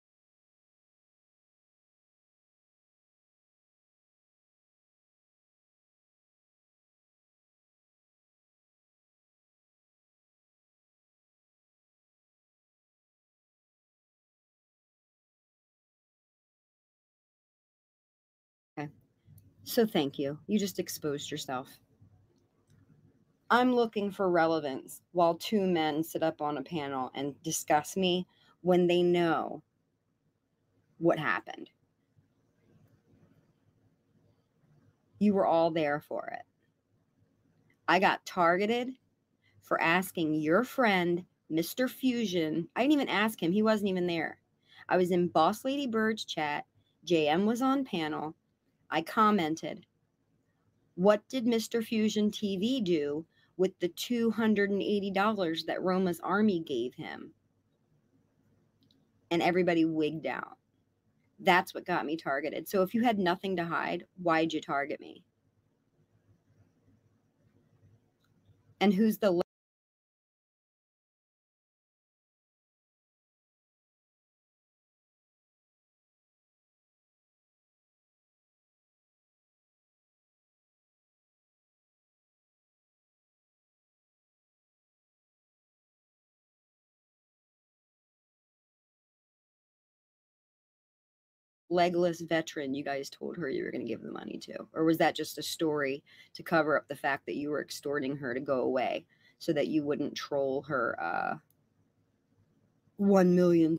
S28: Okay. So thank you. You just exposed yourself. I'm looking for relevance while two men sit up on a panel and discuss me when they know what happened. You were all there for it. I got targeted for asking your friend, Mr. Fusion. I didn't even ask him. He wasn't even there. I was in Boss Lady Bird's chat. JM was on panel. I commented, what did Mr. Fusion TV do with the $280 that Roma's army gave him? And everybody wigged out. That's what got me targeted. So if you had nothing to hide, why'd you target me? And who's the legless veteran you guys told her you were going to give the money to? Or was that just a story to cover up the fact that you were extorting her to go away so that you wouldn't troll her 1 million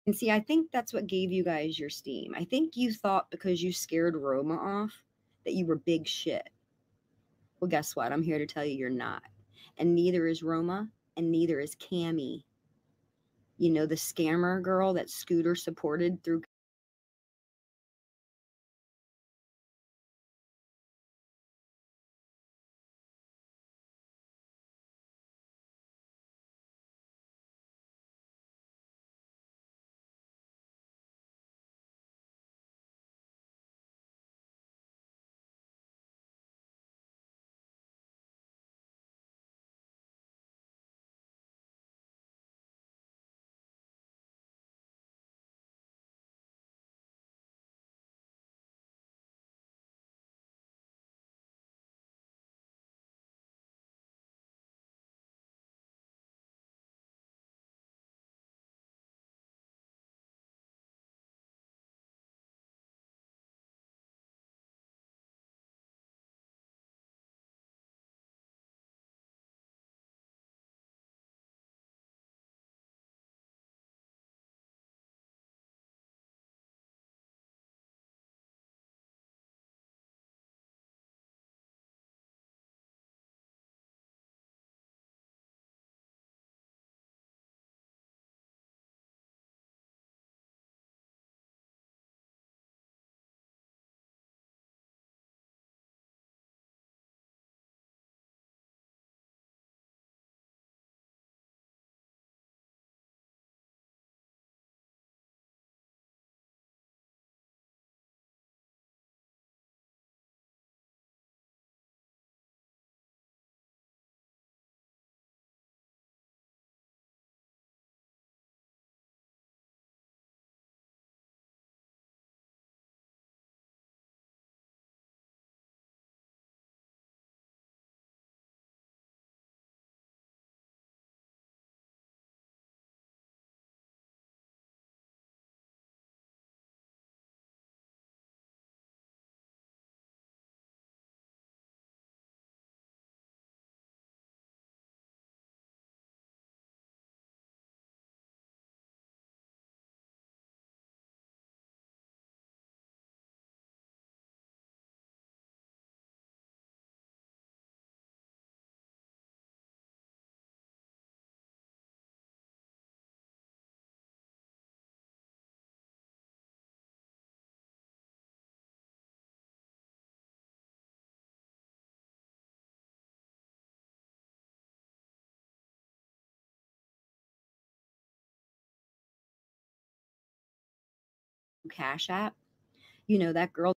S28: And see, I think that's what gave you guys your steam. I think you thought because you scared Roma off that you were big shit. Well, guess what? I'm here to tell you you're not. And neither is Roma, and neither is Cammy. You know, the scammer girl that Scooter supported through. Cash App. You know, that girl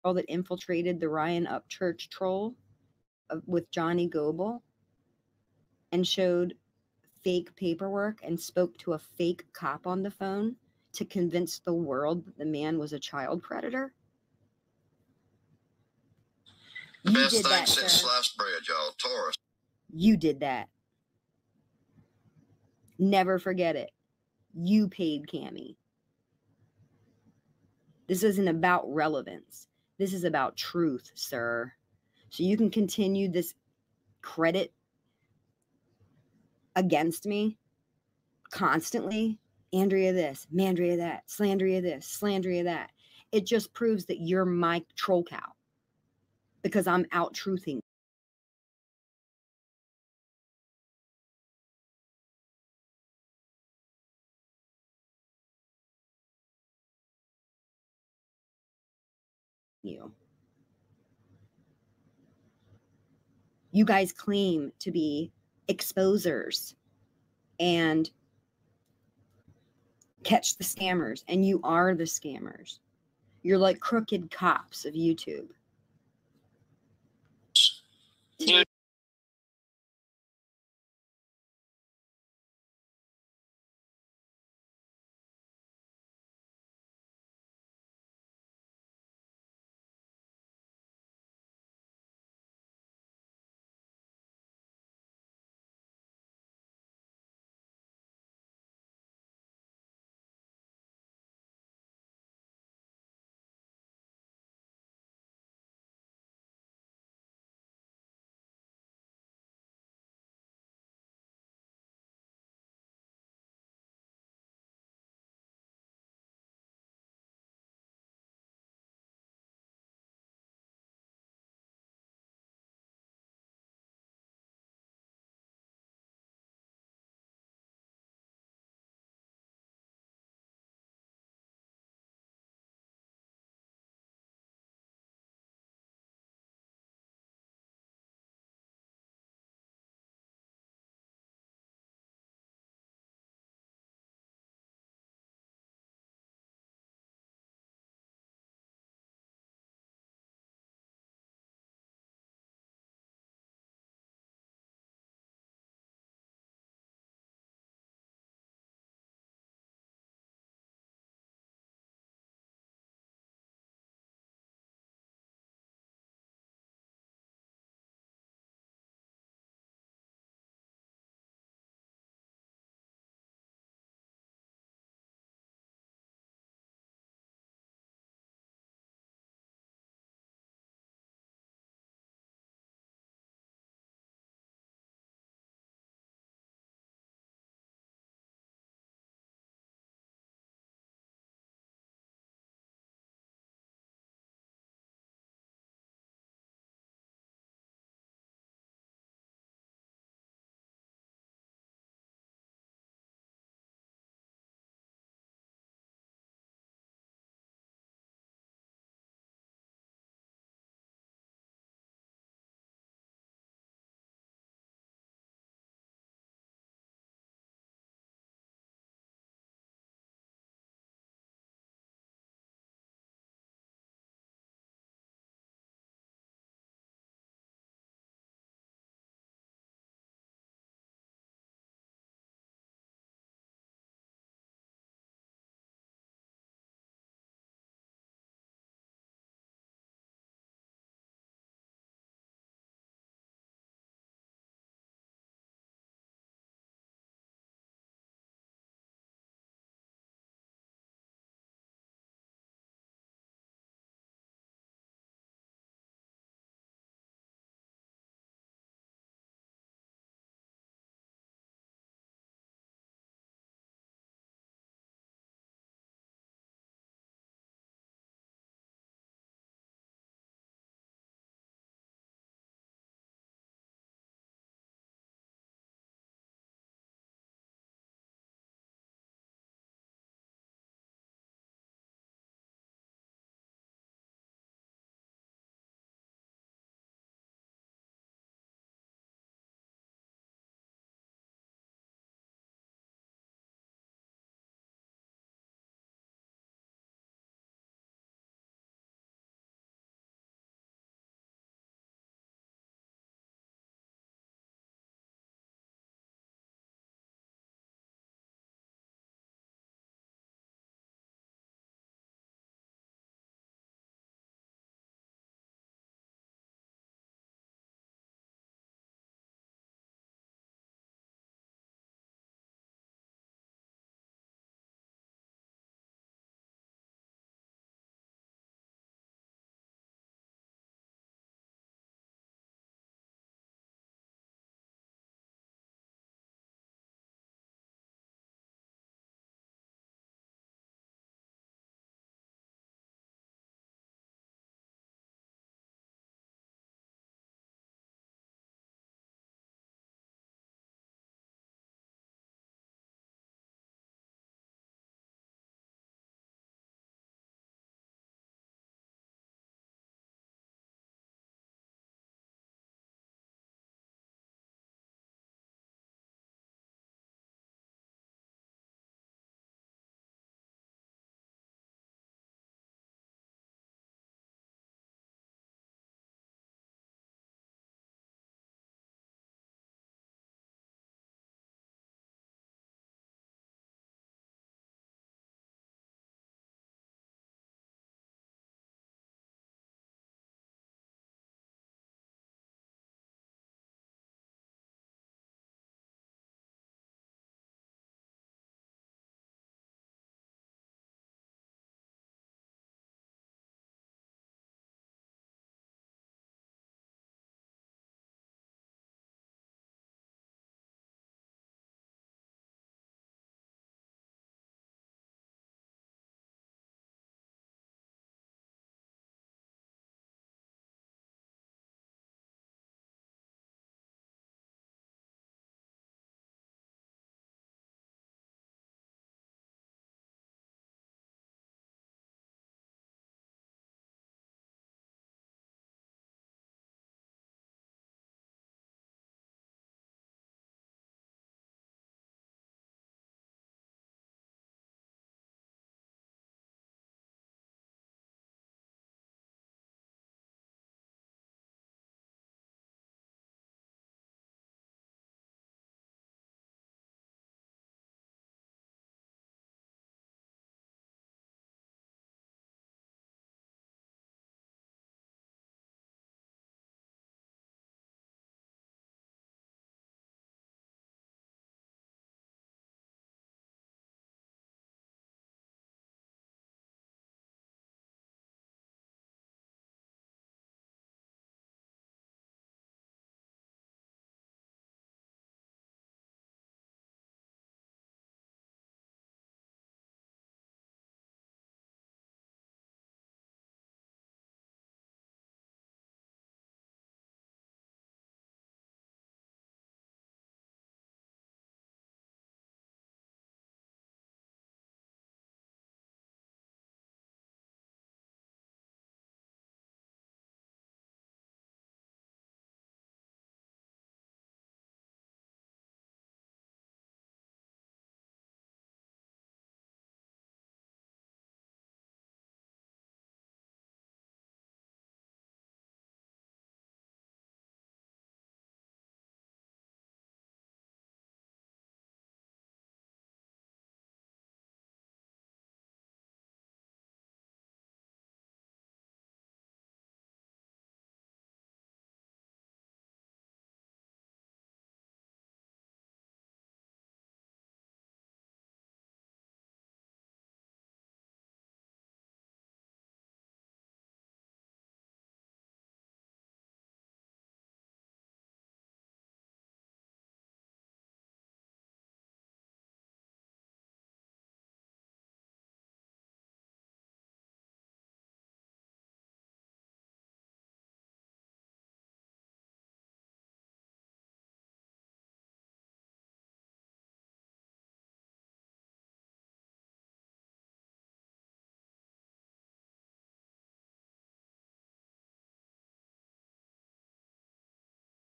S28: that infiltrated the Ryan Upchurch troll with Johnny Goebel and showed fake paperwork and spoke to a fake cop on the phone to convince the world that the man was a child predator?
S1: The
S28: You
S1: best
S28: did
S1: thing
S28: that,
S1: since
S28: sir.
S1: sliced bread, y'all. Taurus.
S28: You did that. Never forget it. You paid Cammy. This isn't about relevance. This is about truth, sir. So you can continue this credit against me constantly. Andrea this, Mandria that, Slandria this, Slandria that. It just proves that you're my troll cow because I'm out truthing. You guys claim to be exposers and catch the scammers, and you are the scammers. You're like crooked cops of YouTube.
S27: Dude,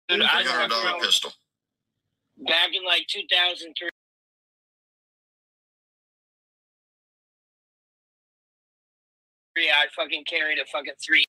S27: Dude, I
S1: $300 pistol.
S27: back in like 2003. I fucking carried a fucking 3.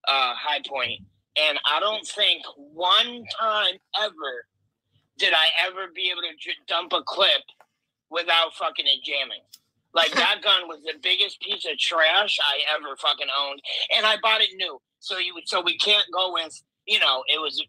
S27: High Point, and I don't think one time ever did I ever be able to dump a clip without fucking it jamming. Like, that gun was the biggest piece of trash I ever fucking owned, and I bought it new. So we can't go with, it was.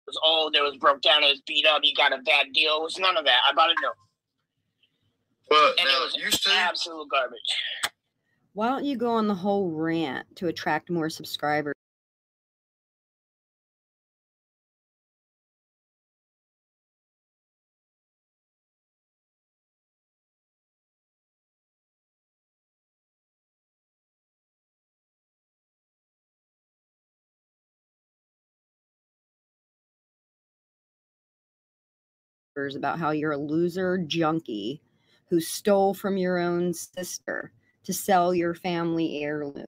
S27: Was old, it was broke down, it was beat up, you got a bad deal. It was none of that. I bought it new.
S1: But
S27: And
S1: now,
S27: it was absolute garbage.
S28: Why don't you go on the whole rant to attract more subscribers? About how you're a loser junkie who stole from your own sister to sell your family heirloom.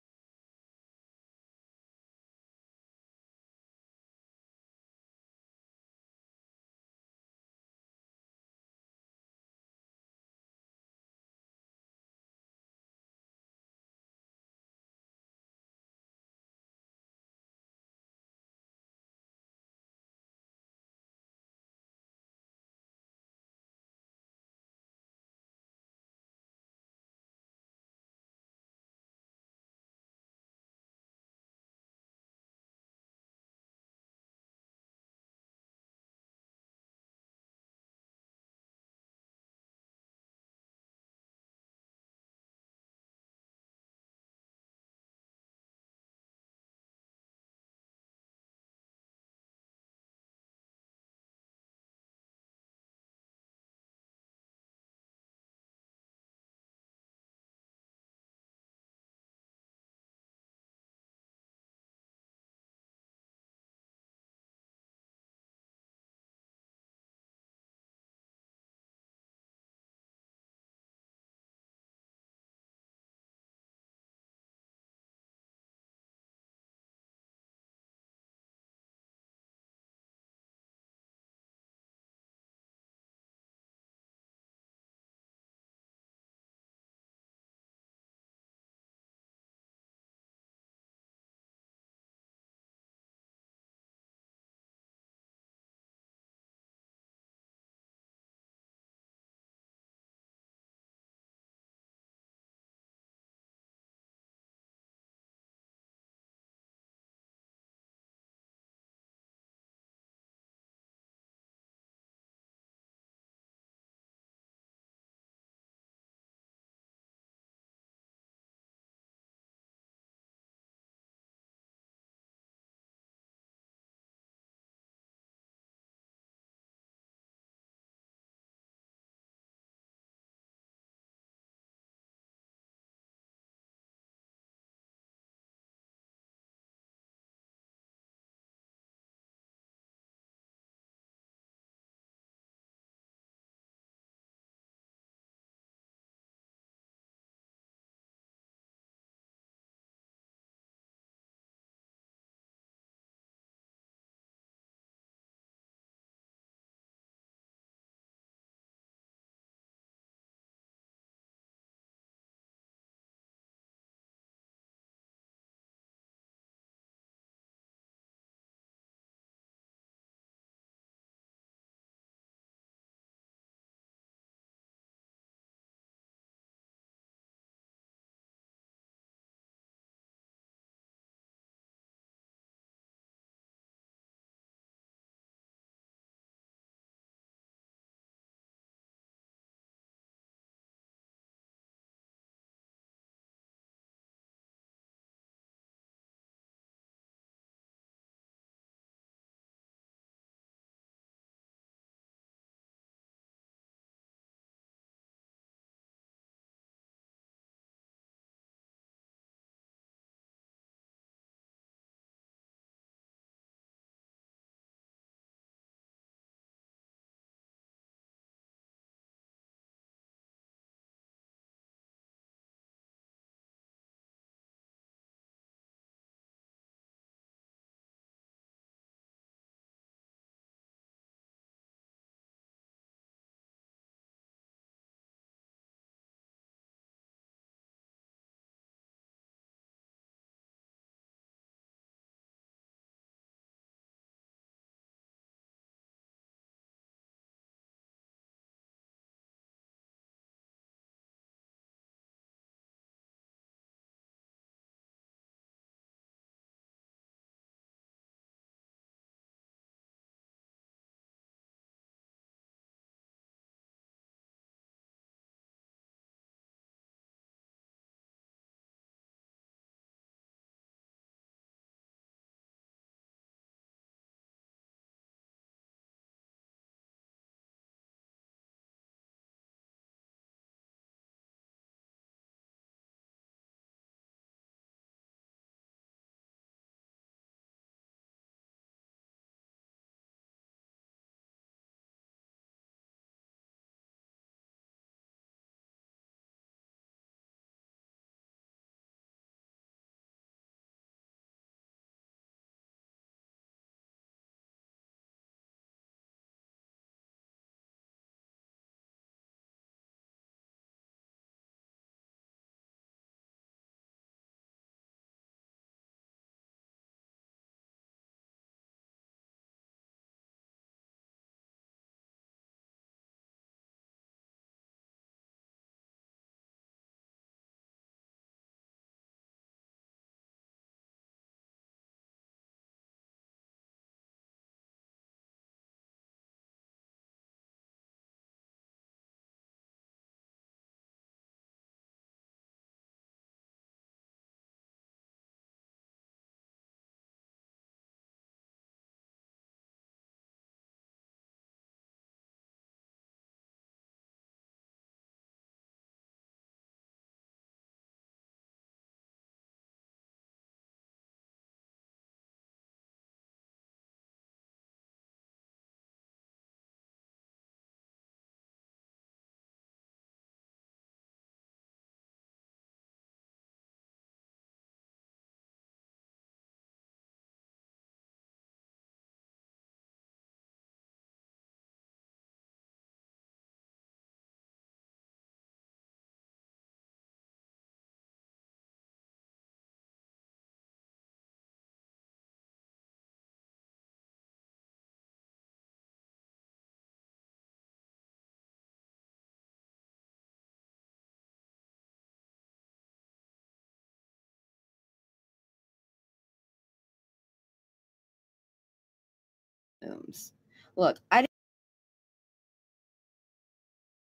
S28: Look, I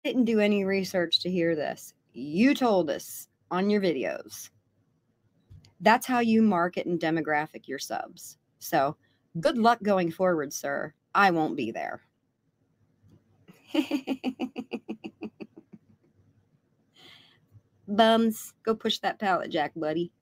S28: didn't do any research to hear this. You told us on your videos. That's how you market and demographic your subs. So good luck going forward, sir. I won't be there. Bums, go push that pallet jack, buddy.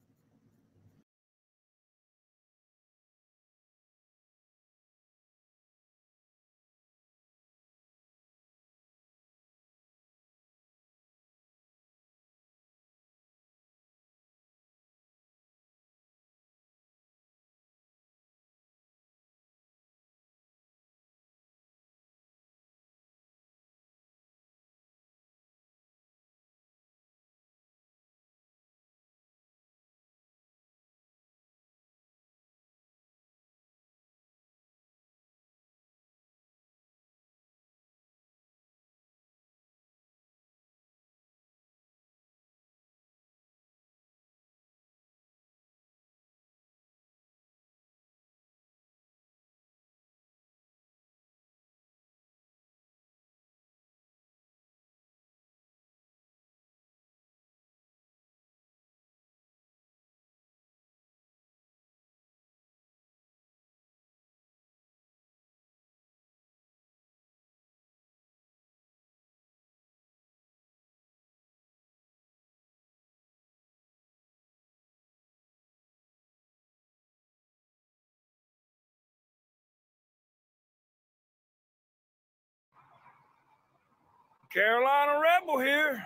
S2: Carolina Rebel here.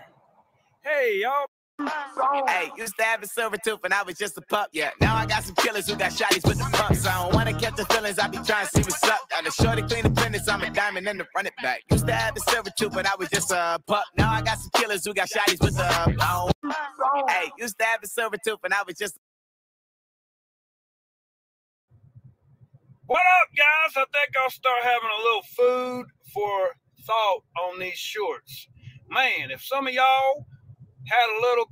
S2: Hey, y'all. Hey, used to have a silver tooth and I was just a pup, yeah. Now I got some killers who got shotties with the pumps. I don't wanna catch the feelings, I be trying to see what's up. Got a shorty clean the business, I'm a diamond and the run it back. Used to have a silver tooth, but I was just a pup. Now I got some killers who got shotties with the Hey, used to have a silver tooth and I was just. What up, guys? I think I'll start having a little food for thought on these shorts. Man, if some of y'all had a little,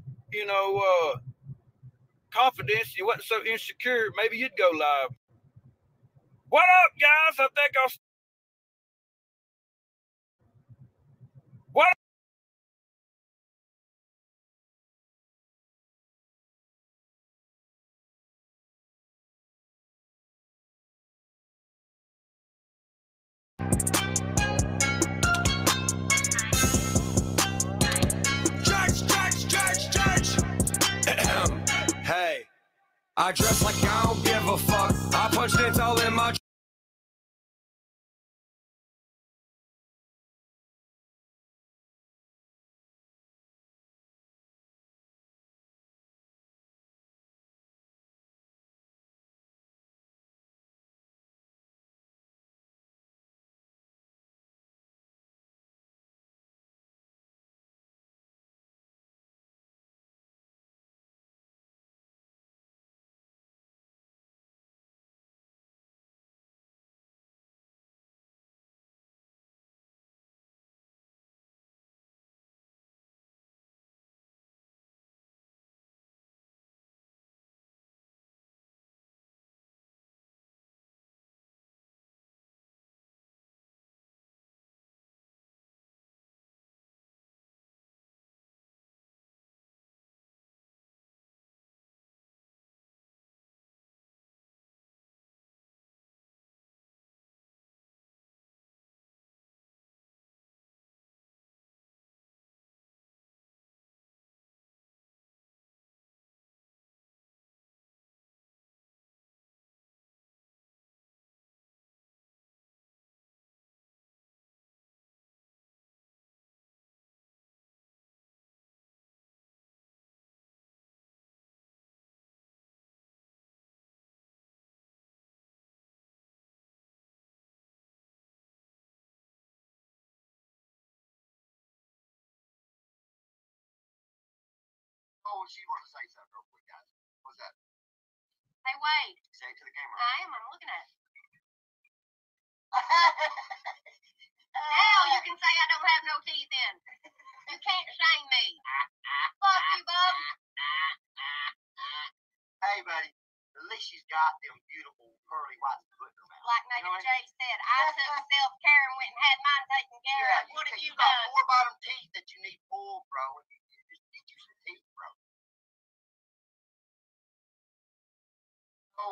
S2: confidence, you wasn't so insecure, maybe you'd go live. What up, guys? I think I'll. What? Hey, I dress like I don't give a fuck. I punch dents all in my.
S3: Oh, she wants to say something real quick, guys. What's that? Hey, Wade. Say it to the camera. I am. I'm looking at it. Now you can say I don't have no teeth in. You can't shame me. Fuck you, Bob. Hey, buddy. At least she's got them beautiful, pearly whites to put in her mouth. Like Naked Jake said, I took self-care.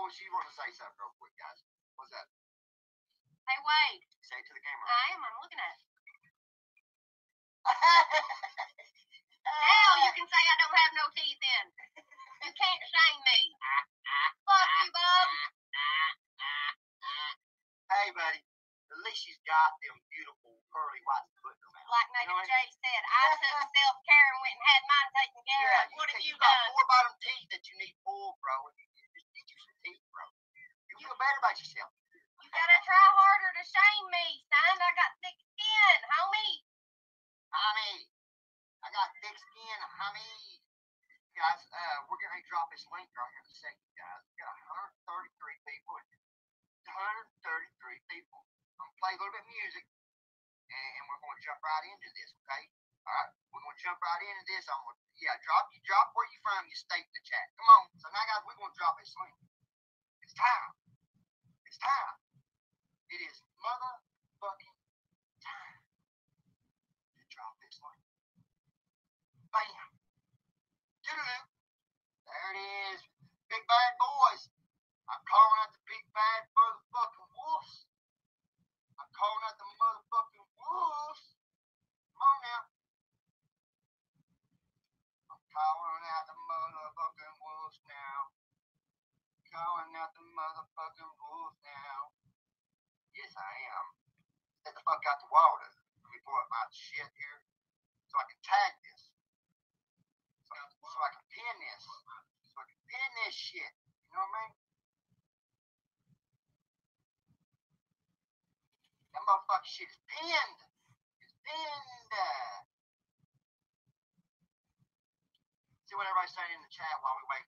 S6: Well, she wants to say something real quick, guys. What's that?
S3: Hey, Wade.
S6: Say it to the camera.
S3: I am. I'm looking at it. Now you can say I don't have no teeth in. You can't shame me. Fuck you, Bob.
S6: Hey, buddy. At least she's got them beautiful pearly whites to put them out.
S3: Like Megan J said, I took self-care and went and had mine taken care of. What have you
S6: got
S3: done?
S6: 4 bottom teeth that you need pulled, bro. Just get you some teeth, bro. You feel better about yourself.
S3: You gotta try harder to shame me, son. I got thick skin, homie.
S6: Homie. I got thick skin, homie. Guys, we're going to drop this link right here in a second, guys. We got 133 people. 133 people. I'm going to play a little bit of music, and we're going to jump right into this, okay? All right? We're going to jump right into this. Drop where you from, you state in the chat. Come on. So now, guys, we're going to drop this link. It's time. It's time. It is motherfucking time to drop this link. Bam. Doo-doo-doo. There it is. Big bad boys. I'm calling out the big bad motherfucking wolves. I'm calling out the motherfucking wolves. Come on now. I'm calling out the motherfucking wolves now. Calling out the motherfucking wolves now. Yes, I am. Get the fuck out the water. Let me pull up my shit here so I can tag this. So I can pin this. So I can pin this shit. You know what I mean? That motherfucking shit is pinned. It's pinned. See what everybody's saying in the chat while we wait.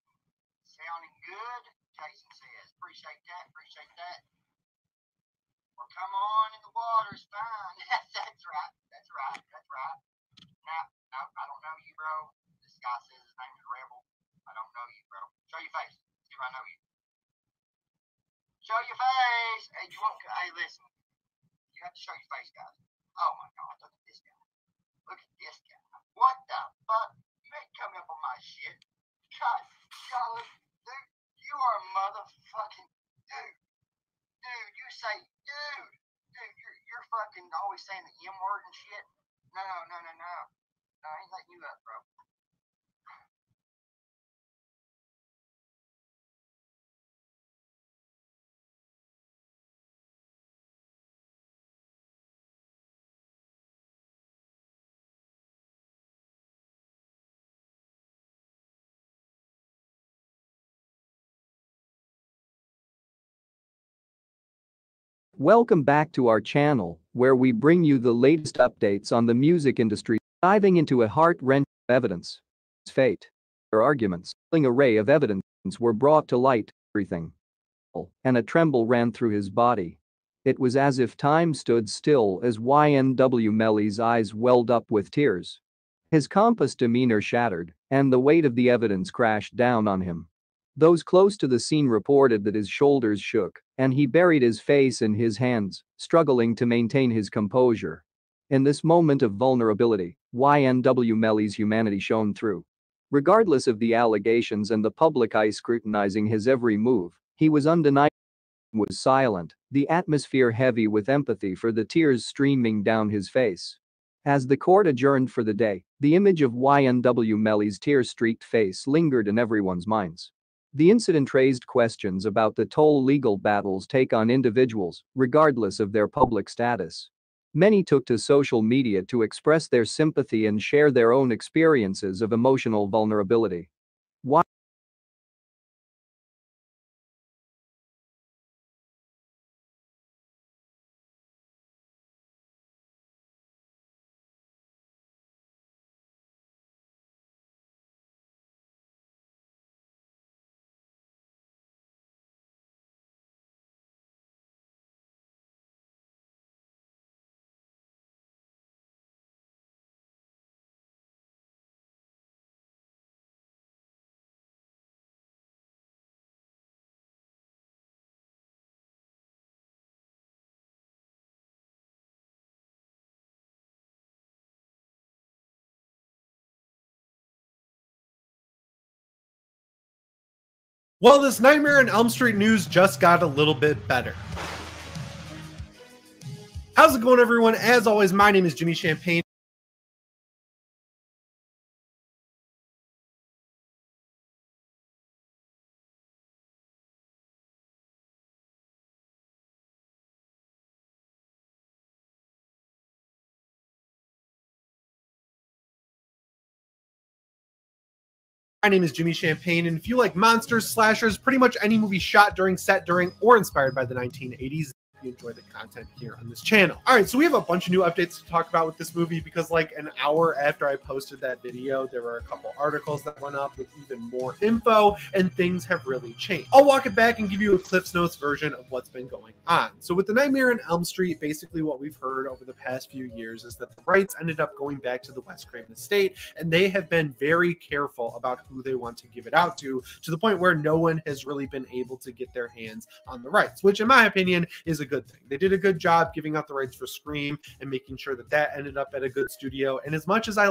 S6: Sounding good, Jason says. Appreciate that. Appreciate that. Or come on in the water. It's fine. That's right. That's right. That's right. Now, I don't know you, bro. This guy says his name is Rebel. I don't know you, bro. Show your face. See if I know you. Show your face. Hey, listen. You have to show your face, guys. Oh my God, look at this guy. Look at this guy. What the fuck? You ain't coming up on my shit. God, golly, dude, you are a motherfucking dude. Dude, you say dude. Dude, you're fucking always saying the M word and shit. No. No, I ain't letting you up, bro.
S7: Welcome back to our channel, where we bring you the latest updates on the music industry, diving into a heart-wrenching evidence. Fate. Their arguments, an array of evidence were brought to light, everything. And a tremble ran through his body. It was as if time stood still as YNW Melly's eyes welled up with tears. His compass demeanor shattered, and the weight of the evidence crashed down on him. Those close to the scene reported that his shoulders shook, and he buried his face in his hands, struggling to maintain his composure. In this moment of vulnerability, YNW Melly's humanity shone through. Regardless of the allegations and the public eye scrutinizing his every move, he was undeniably silent, the atmosphere heavy with empathy for the tears streaming down his face. As the court adjourned for the day, the image of YNW Melly's tear-streaked face lingered in everyone's minds. The incident raised questions about the toll legal battles take on individuals, regardless of their public status. Many took to social media to express their sympathy and share their own experiences of emotional vulnerability.
S8: Well, this Nightmare on Elm Street news just got a little bit better. How's it going, everyone? As always, my name is Jimmy Champagne. My name is Jimmy Champagne, and if you like monsters, slashers, pretty much any movie shot during, set during, or inspired by the 1980s, you enjoy the content here on this channel. All right, so we have a bunch of new updates to talk about with this movie because like an hour after I posted that video, there were a couple articles that went up with even more info, and things have really changed. I'll walk it back and give you a Cliff's Notes version of what's been going on. So with the Nightmare on Elm Street, basically what we've heard over the past few years is that the rights ended up going back to the Wes Craven estate, and they have been very careful about who they want to give it out to the point where no one has really been able to get their hands on the rights, which in my opinion is a good thing. They did a good job giving out the rights for Scream and making sure that that ended up at a good studio. And as much as I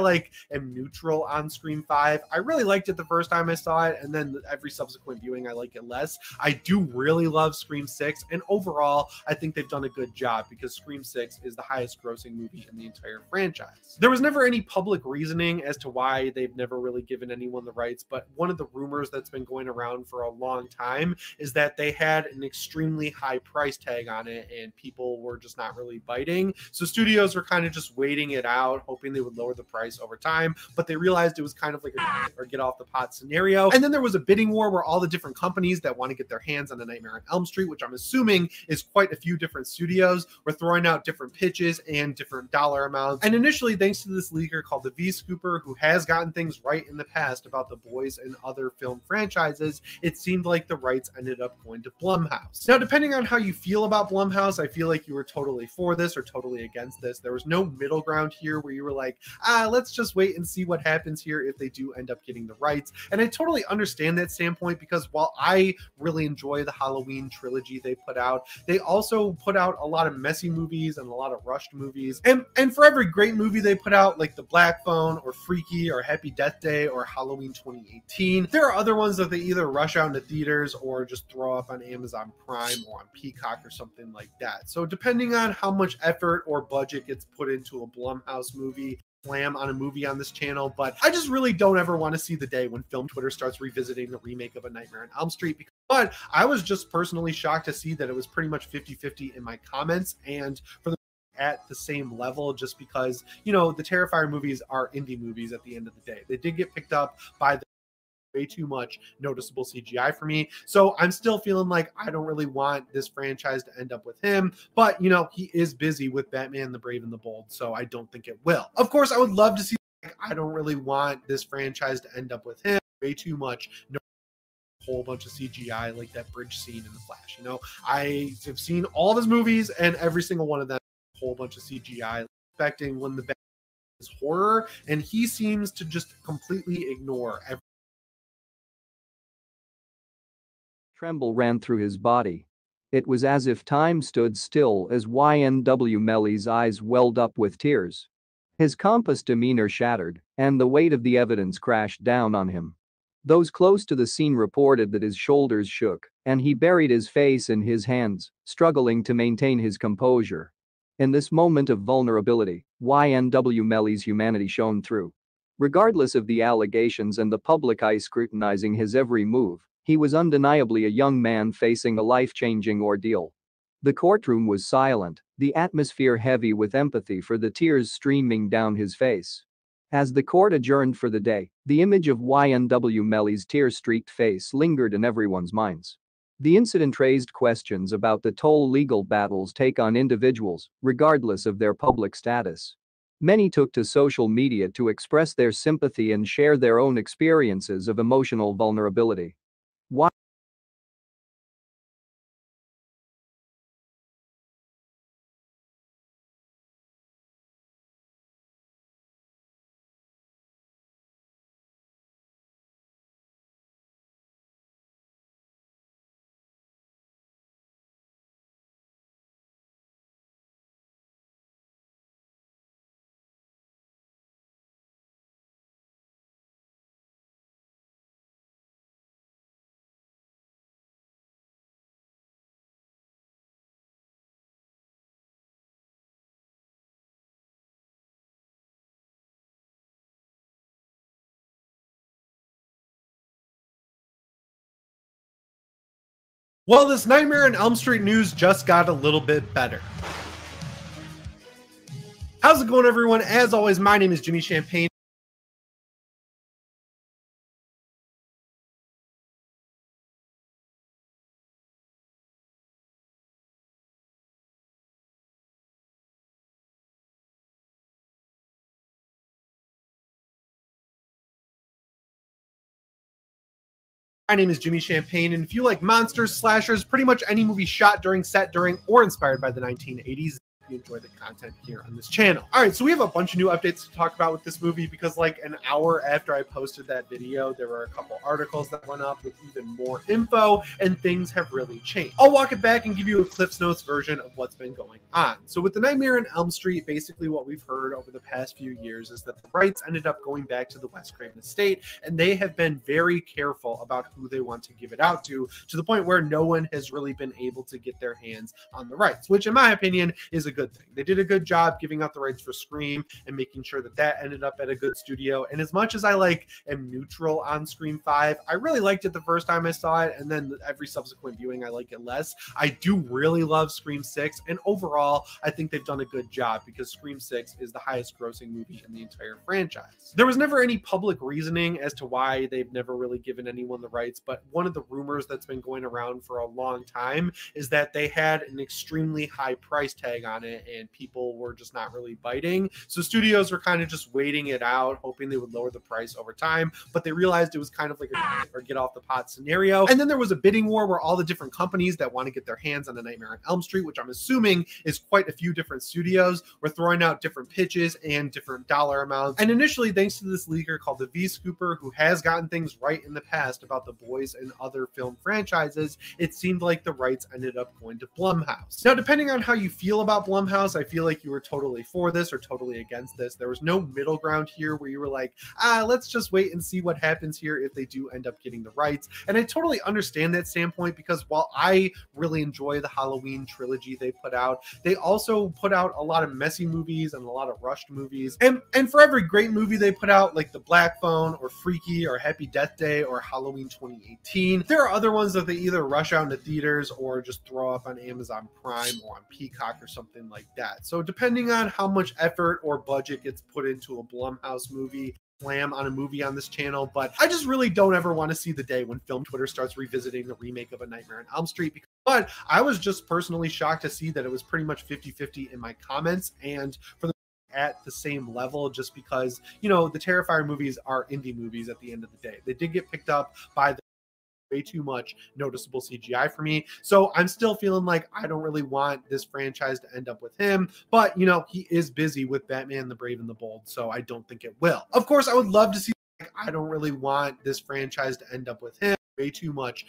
S8: am neutral on Scream 5, I really liked it the first time I saw it, and then every subsequent viewing I like it less. I do really love Scream 6, and overall I think they've done a good job because Scream 6 is the highest grossing movie in the entire franchise. There was never any public reasoning as to why they've never really given anyone the rights, but one of the rumors that's been going around for a long time is that they had an extremely high price tag on it and people were just not really biting. So studios were kind of just waiting it out, hoping they would lower the price over time, but they realized it was kind of like a or get off the pot scenario. And then there was a bidding war where all the different companies that want to get their hands on the Nightmare on Elm Street, which I'm assuming is quite a few different studios, were throwing out different pitches and different dollar amounts. And initially, thanks to this leaker called the V-Scooper, who has gotten things right in the past about The Boys and other film franchises, it seemed like the rights ended up going to Blumhouse. Now, depending on how you feel about Blumhouse, I feel like you were totally for this or totally against this. There was no middle ground here where you were like, let's just wait and see what happens here if they do end up getting the rights. And I totally understand that standpoint because while I really enjoy the Halloween trilogy they put out, they also put out a lot of messy movies and a lot of rushed movies. And for every great movie they put out, like The Black Phone or Freaky or Happy Death Day or Halloween 2018, there are other ones that they either rush out into theaters or just throw up on Amazon Prime or on Peacock or something like that. So depending on how much effort or budget gets put into a Blumhouse movie, slam on a movie on this channel, but I just really don't ever want to see the day when film Twitter starts revisiting the remake of A Nightmare on Elm Street. But I was just personally shocked to see that it was pretty much 50-50 in my comments and for the at the same level, just because, you know, the Terrifier movies are indie movies at the end of the day. They did get picked up by the way too much noticeable CGI for me. So I'm still feeling like I don't really want this franchise to end up with him, but you know, he is busy with Batman, the Brave and the Bold, so I don't think it will. Of course, I would love to see, like, I don't really want this franchise to end up with him. Way too much whole bunch of CGI like that bridge scene in The Flash. You know, I have seen all of his movies and every single one of them, a whole bunch of CGI, expecting when the Batman is horror, and he seems to just completely ignore everything.
S7: Tremble ran through his body. It was as if time stood still as YNW Melly's eyes welled up with tears. His compass demeanor shattered, and the weight of the evidence crashed down on him. Those close to the scene reported that his shoulders shook, and he buried his face in his hands, struggling to maintain his composure. In this moment of vulnerability, YNW Melly's humanity shone through. Regardless of the allegations and the public eye scrutinizing his every move, he was undeniably a young man facing a life-changing ordeal. The courtroom was silent, the atmosphere heavy with empathy for the tears streaming down his face. As the court adjourned for the day, the image of YNW Melly's tear-streaked face lingered in everyone's minds. The incident raised questions about the toll legal battles take on individuals, regardless of their public status. Many took to social media to express their sympathy and share their own experiences of emotional vulnerability.
S8: Well, this Nightmare on Elm Street news just got a little bit better. How's it going, everyone? As always, my name is Jimmy Champagne. My name is Jimmy Champagne, and if you like monsters, slashers, pretty much any movie shot during, set during, or inspired by the 1980s, you enjoy the content here on this channel. All right, so we have a bunch of new updates to talk about with this movie because like an hour after I posted that video, there were a couple articles that went up with even more info, and things have really changed. I'll walk it back and give you a Cliff's Notes version of what's been going on. So with the Nightmare on Elm Street, basically what we've heard over the past few years is that the rights ended up going back to the Wes Craven estate, and they have been very careful about who they want to give it out to the point where no one has really been able to get their hands on the rights, which in my opinion is a good thing. They did a good job giving out the rights for Scream and making sure that that ended up at a good studio. And as much as I am neutral on Scream 5, I really liked it the first time I saw it, and then every subsequent viewing I like it less. I do really love Scream 6, and overall I think they've done a good job because Scream 6 is the highest grossing movie in the entire franchise. There was never any public reasoning as to why they've never really given anyone the rights, but one of the rumors that's been going around for a long time is that they had an extremely high price tag on it and people were just not really biting. So studios were kind of just waiting it out, hoping they would lower the price over time, but they realized it was kind of like a or get off the pot scenario. And then there was a bidding war where all the different companies that want to get their hands on the Nightmare on Elm Street, which I'm assuming is quite a few different studios, were throwing out different pitches and different dollar amounts. And initially, thanks to this leaker called the V-Scooper, who has gotten things right in the past about The Boys and other film franchises, it seemed like the rights ended up going to Blumhouse. Now, depending on how you feel about Blumhouse, I feel like you were totally for this or totally against this. There was no middle ground here where you were like, let's just wait and see what happens here if they do end up getting the rights. And I totally understand that standpoint because while I really enjoy the Halloween trilogy they put out, they also put out a lot of messy movies and a lot of rushed movies. And for every great movie they put out, like The Black Phone or Freaky or Happy Death Day or Halloween 2018, there are other ones that they either rush out into theaters or just throw up on Amazon Prime or on Peacock or something like that. So depending on how much effort or budget gets put into a Blumhouse movie, slam on a movie on this channel, but I just really don't ever want to see the day when film Twitter starts revisiting the remake of A Nightmare on Elm Street. But I was just personally shocked to see that it was pretty much 50-50 in my comments and for the at the same level, just because, you know, the Terrifier movies are indie movies at the end of the day. They did get picked up by the way too much noticeable CGI for me. So I'm still feeling like I don't really want this franchise to end up with him, but you know, he is busy with Batman, the Brave and the Bold, so I don't think it will. Of course, I would love to see, like, I don't really want this franchise to end up with him. Way too much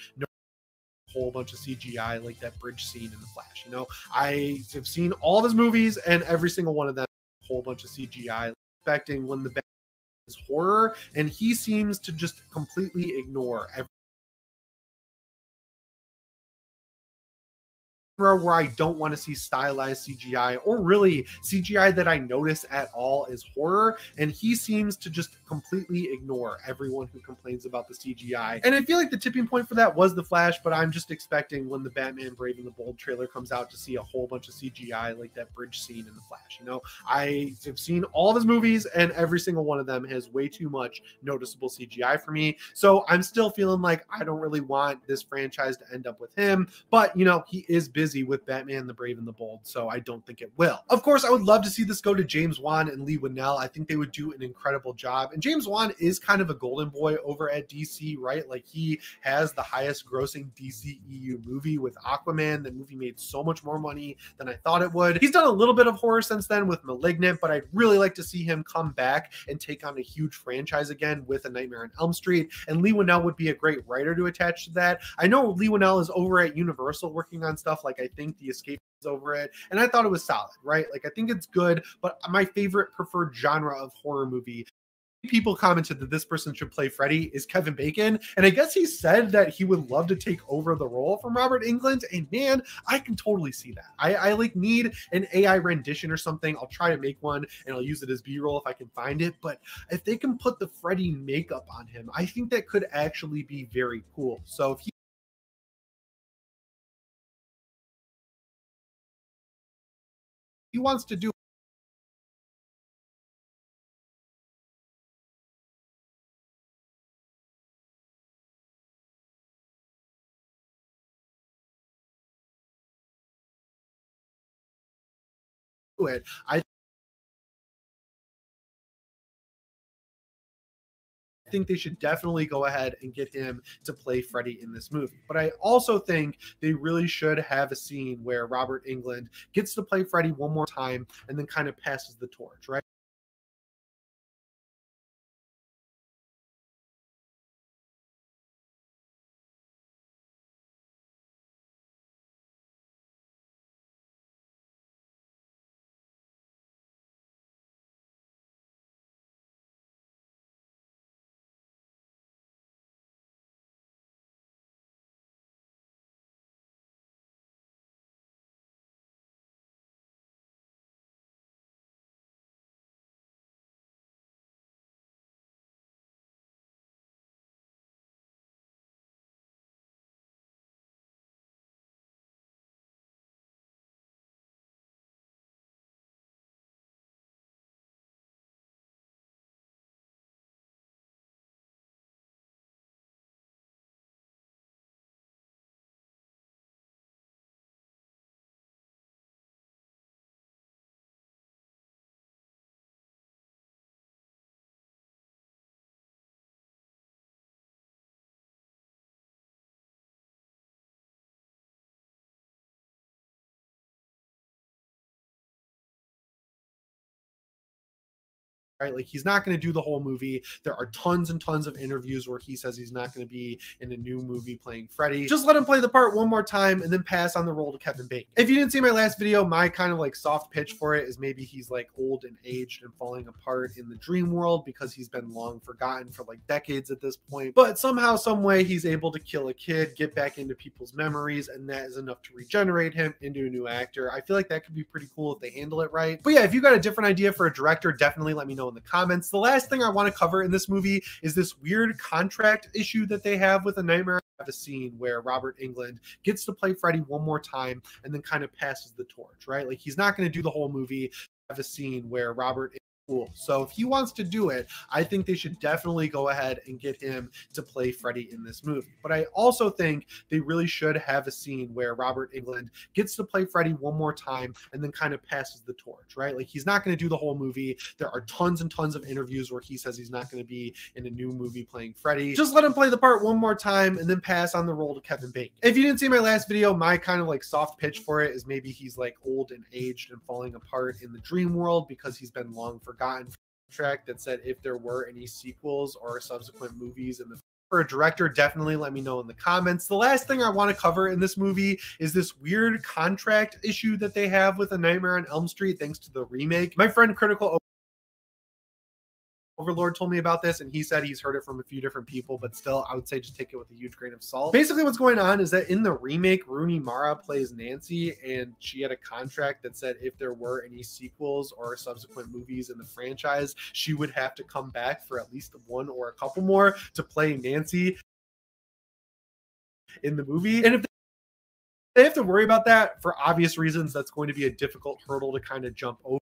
S8: whole bunch of CGI like that bridge scene in The Flash. You know, I have seen all of his movies and every single one of them whole bunch of CGI, expecting when the Batman is horror, and he seems to just completely ignore every where I don't want to see stylized CGI or really CGI that I notice at all is horror, and he seems to just completely ignore everyone who complains about the CGI. And I feel like the tipping point for that was The Flash, but I'm just expecting when the Batman Brave and the Bold trailer comes out to see a whole bunch of CGI like that bridge scene in The Flash. You know, I have seen all of his movies and every single one of them has way too much noticeable CGI for me. So I'm still feeling like I don't really want this franchise to end up with him, but you know, he is busy with Batman, the Brave and the Bold, so I don't think it will. Of course, I would love to see this go to James Wan and Leigh Whannell. I think they would do an incredible job. And James Wan is kind of a golden boy over at DC, right? Like, he has the highest grossing DCEU movie with Aquaman. The movie made so much more money than I thought it would. He's done a little bit of horror since then with Malignant, but I'd really like to see him come back and take on a huge franchise again with A Nightmare on Elm Street. And Leigh Whannell would be a great writer to attach to that. I know Leigh Whannell is over at Universal working on stuff like I think The Escape is over it, and I thought it was solid, right? Like, I think it's good, but my favorite preferred genre of horror movie, people commented that this person should play Freddy, is Kevin Bacon, and I guess he said that he would love to take over the role from Robert Englund, and man, I can totally see that. I like need an AI rendition or something. I'll try to make one and I'll use it as B-roll if I can find it, but if they can put the Freddy makeup on him, I think that could actually be very cool. So if he wants to do it. I think they should definitely go ahead and get him to play Freddy in this movie. But I also think they really should have a scene where Robert Englund gets to play Freddy one more time and then kind of passes the torch, right? Right? Like he's not going to do the whole movie. There are tons and tons of interviews where he says he's not going to be in a new movie playing Freddy. Just let him play the part one more time and then pass on the role to Kevin Bacon. If you didn't see my last video, my kind of like soft pitch for it is maybe he's like old and aged and falling apart in the dream world because he's been long forgotten for like decades at this point. But somehow, some way, he's able to kill a kid, get back into people's memories, and that is enough to regenerate him into a new actor. I feel like that could be pretty cool if they handle it right. But yeah, if you got a different idea for a director, definitely let me know in the comments. The last thing I want to cover in this movie is this weird contract issue that they have with A Nightmare. I have a scene where Robert Englund gets to play Freddy one more time and then kind of passes the torch, right? Like he's not going to do the whole movie. I have a scene where Robert cool. So if he wants to do it, I think they should definitely go ahead and get him to play Freddy in this movie. But I also think they really should have a scene where Robert Englund gets to play Freddy one more time and then kind of passes the torch, right? Like he's not going to do the whole movie. There are tons and tons of interviews where he says he's not going to be in a new movie playing Freddy. Just let him play the part one more time and then pass on the role to Kevin Bacon. If you didn't see my last video, my kind of like soft pitch for it is maybe he's like old and aged and falling apart in the dream world because he's been long forgotten. Track that said if there were any sequels or subsequent movies in the for a director, definitely let me know in the comments. The last thing I want to cover in this movie is this weird contract issue that they have with A Nightmare on Elm Street thanks to the remake. My friend Critical Overlord told me about this, and he said he's heard it from a few different people, but still, I would say just take it with a huge grain of salt. Basically, what's going on is that in the remake, Rooney Mara plays Nancy, and she had a contract that said if there were any sequels or subsequent movies in the franchise, she would have to come back for at least one or a couple more to play Nancy in the movie. And if they have to worry about that, for obvious reasons, that's going to be a difficult hurdle to kind of jump over.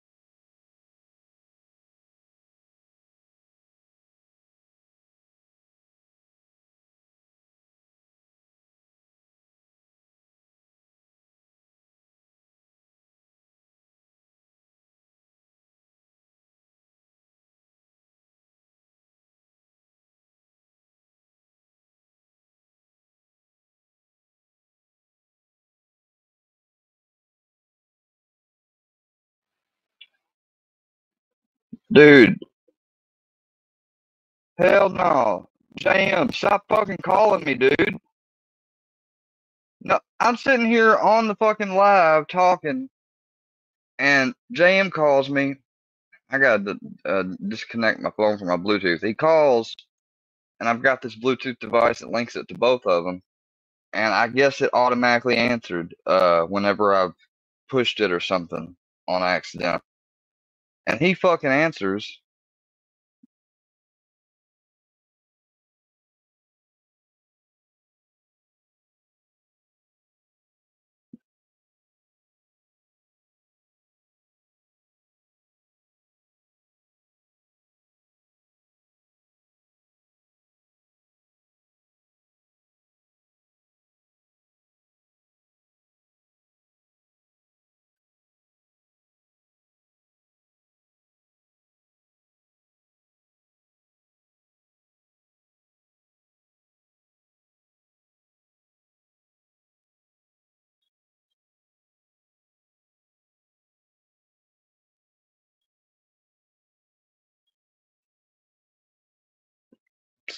S5: Dude, hell no. JM, stop fucking calling me, dude. No, I'm sitting here on the fucking live talking, and JM calls me. I gotta disconnect my phone from my Bluetooth. He calls, and I've got this Bluetooth device that links it to both of them, and I guess it automatically answered whenever I've pushed it or something on accident. And he fucking answers.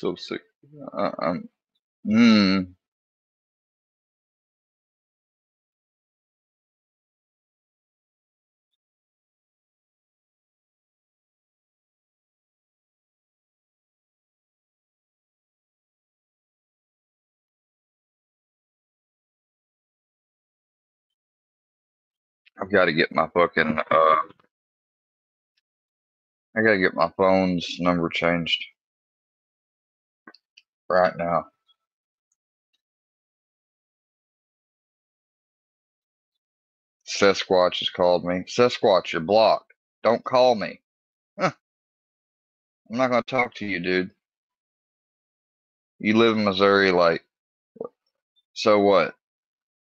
S5: so sick. Hmm. I've got to get my fucking I gotta get my phone's number changed right now. Sasquatch has called me. Sasquatch, you're blocked. Don't call me. Huh. I'm not gonna talk to you, dude. You live in Missouri, like, so what?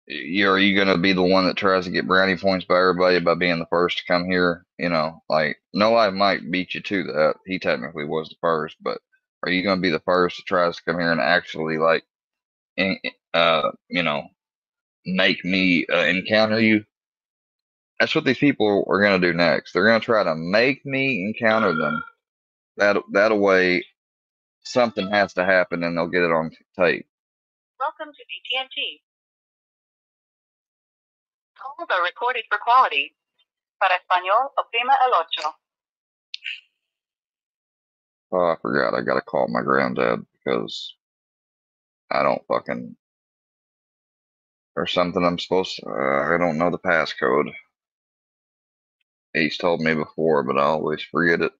S5: Are you gonna be the one that tries to get brownie points by everybody by being the first to come here? You know, like nobody might beat you to that. He technically was the first, but are you gonna be the first that tries to come here and actually like, you know, make me encounter you? That's what these people are gonna do next. They're gonna try to make me encounter them. That way, something has to happen, and they'll get it on tape.
S9: Welcome to AT&T. Calls are recorded for quality. Para español, oprima el ocho.
S5: Oh, I forgot. I gotta call my granddad because I don't fucking or something. I'm supposed to. I don't know the passcode. He's told me before, but I always forget it.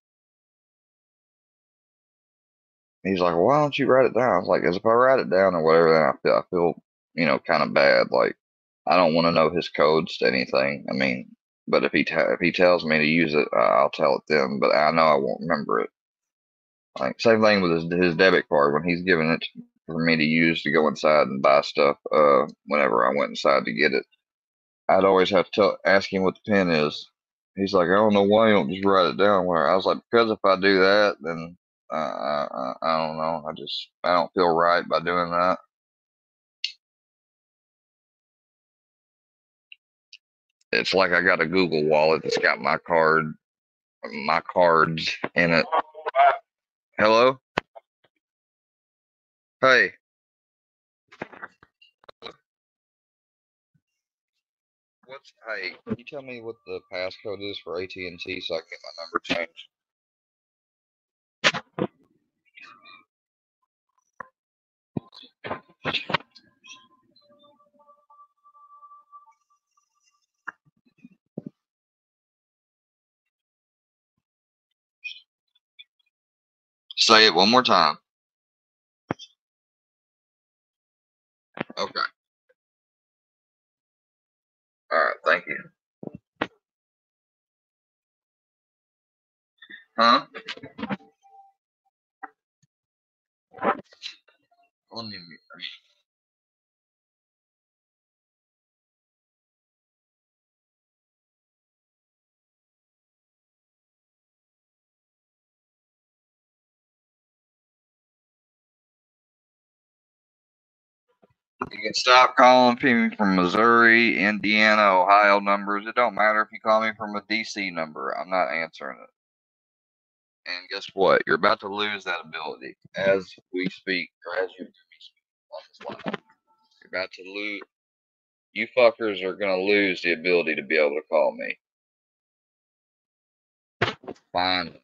S5: He's like, "Why don't you write it down?" I was like, "Cause if I write it down or whatever, then I feel, you know, kind of bad. Like, I don't want to know his codes to anything. I mean, but if he tells me to use it, I'll tell it then. But I know I won't remember it. Like same thing with his debit card when he's giving it for me to use to go inside and buy stuff. Whenever I went inside to get it, I'd always have to ask him what the pin is. He's like, I don't know why you don't just write it down. Where I was like, because if I do that, then I don't know. I don't feel right by doing that. It's like I got a Google wallet that's got my cards in it. Hello? Hey. Hey, can you tell me what the passcode is for AT&T so I can get my number changed? Say it one more time. Okay. All right. Thank you. Huh? Let me. You can stop calling people from Missouri, Indiana, Ohio numbers. It don't matter if you call me from a DC number. I'm not answering it. And guess what? You're about to lose that ability as we speak, or as you do me speak on this line. You're about to lose. You fuckers are gonna lose the ability to be able to call me. Fine.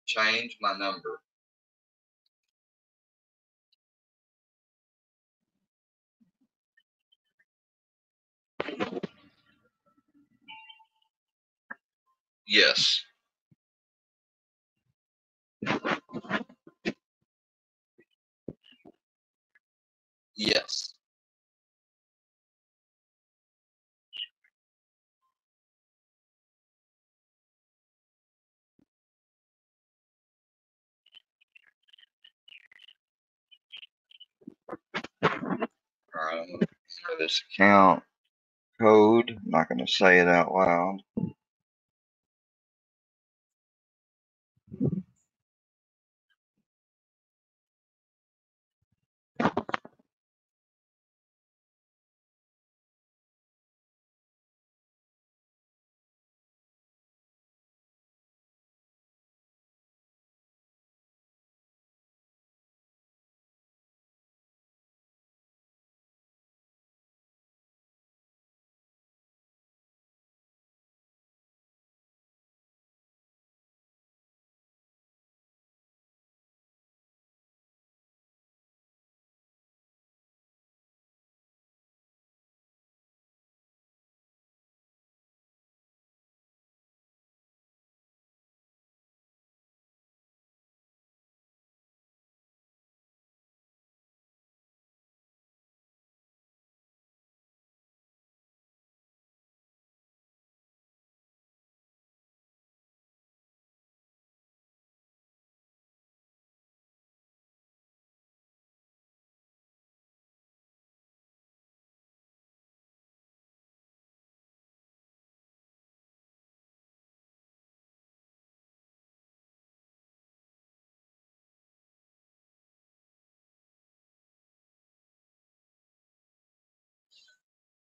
S5: Change my number. Yes. Yes. All right. I'm gonna enter this account code. I'm not gonna say it out loud.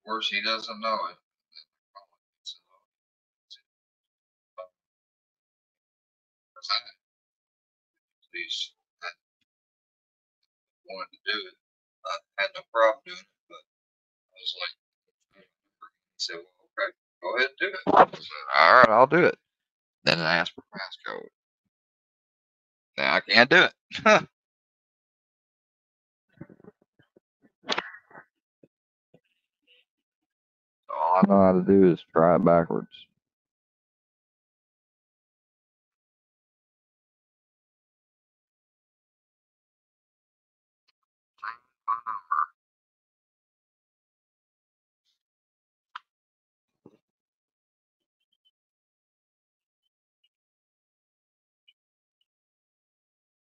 S5: course, he doesn't know it. He's wanted to do it. I had no problem doing it, but I was like, he said, well, okay, go ahead and do it. I said, all right, I'll do it. Then I asked for passcode. Now I can't do it. So all I know how to do is try it backwards.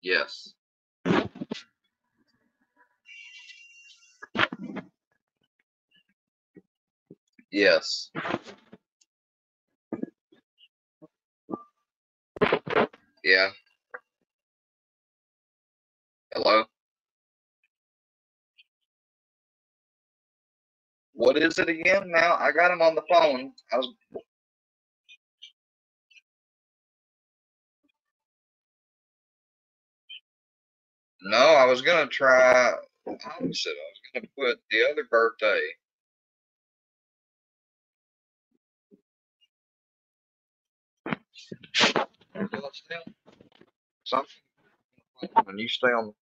S5: Yes. Yes. Yeah. Hello? What is it again now? I got him on the phone. I was gonna try opposite. I was gonna put the other birthday. Something when you stay on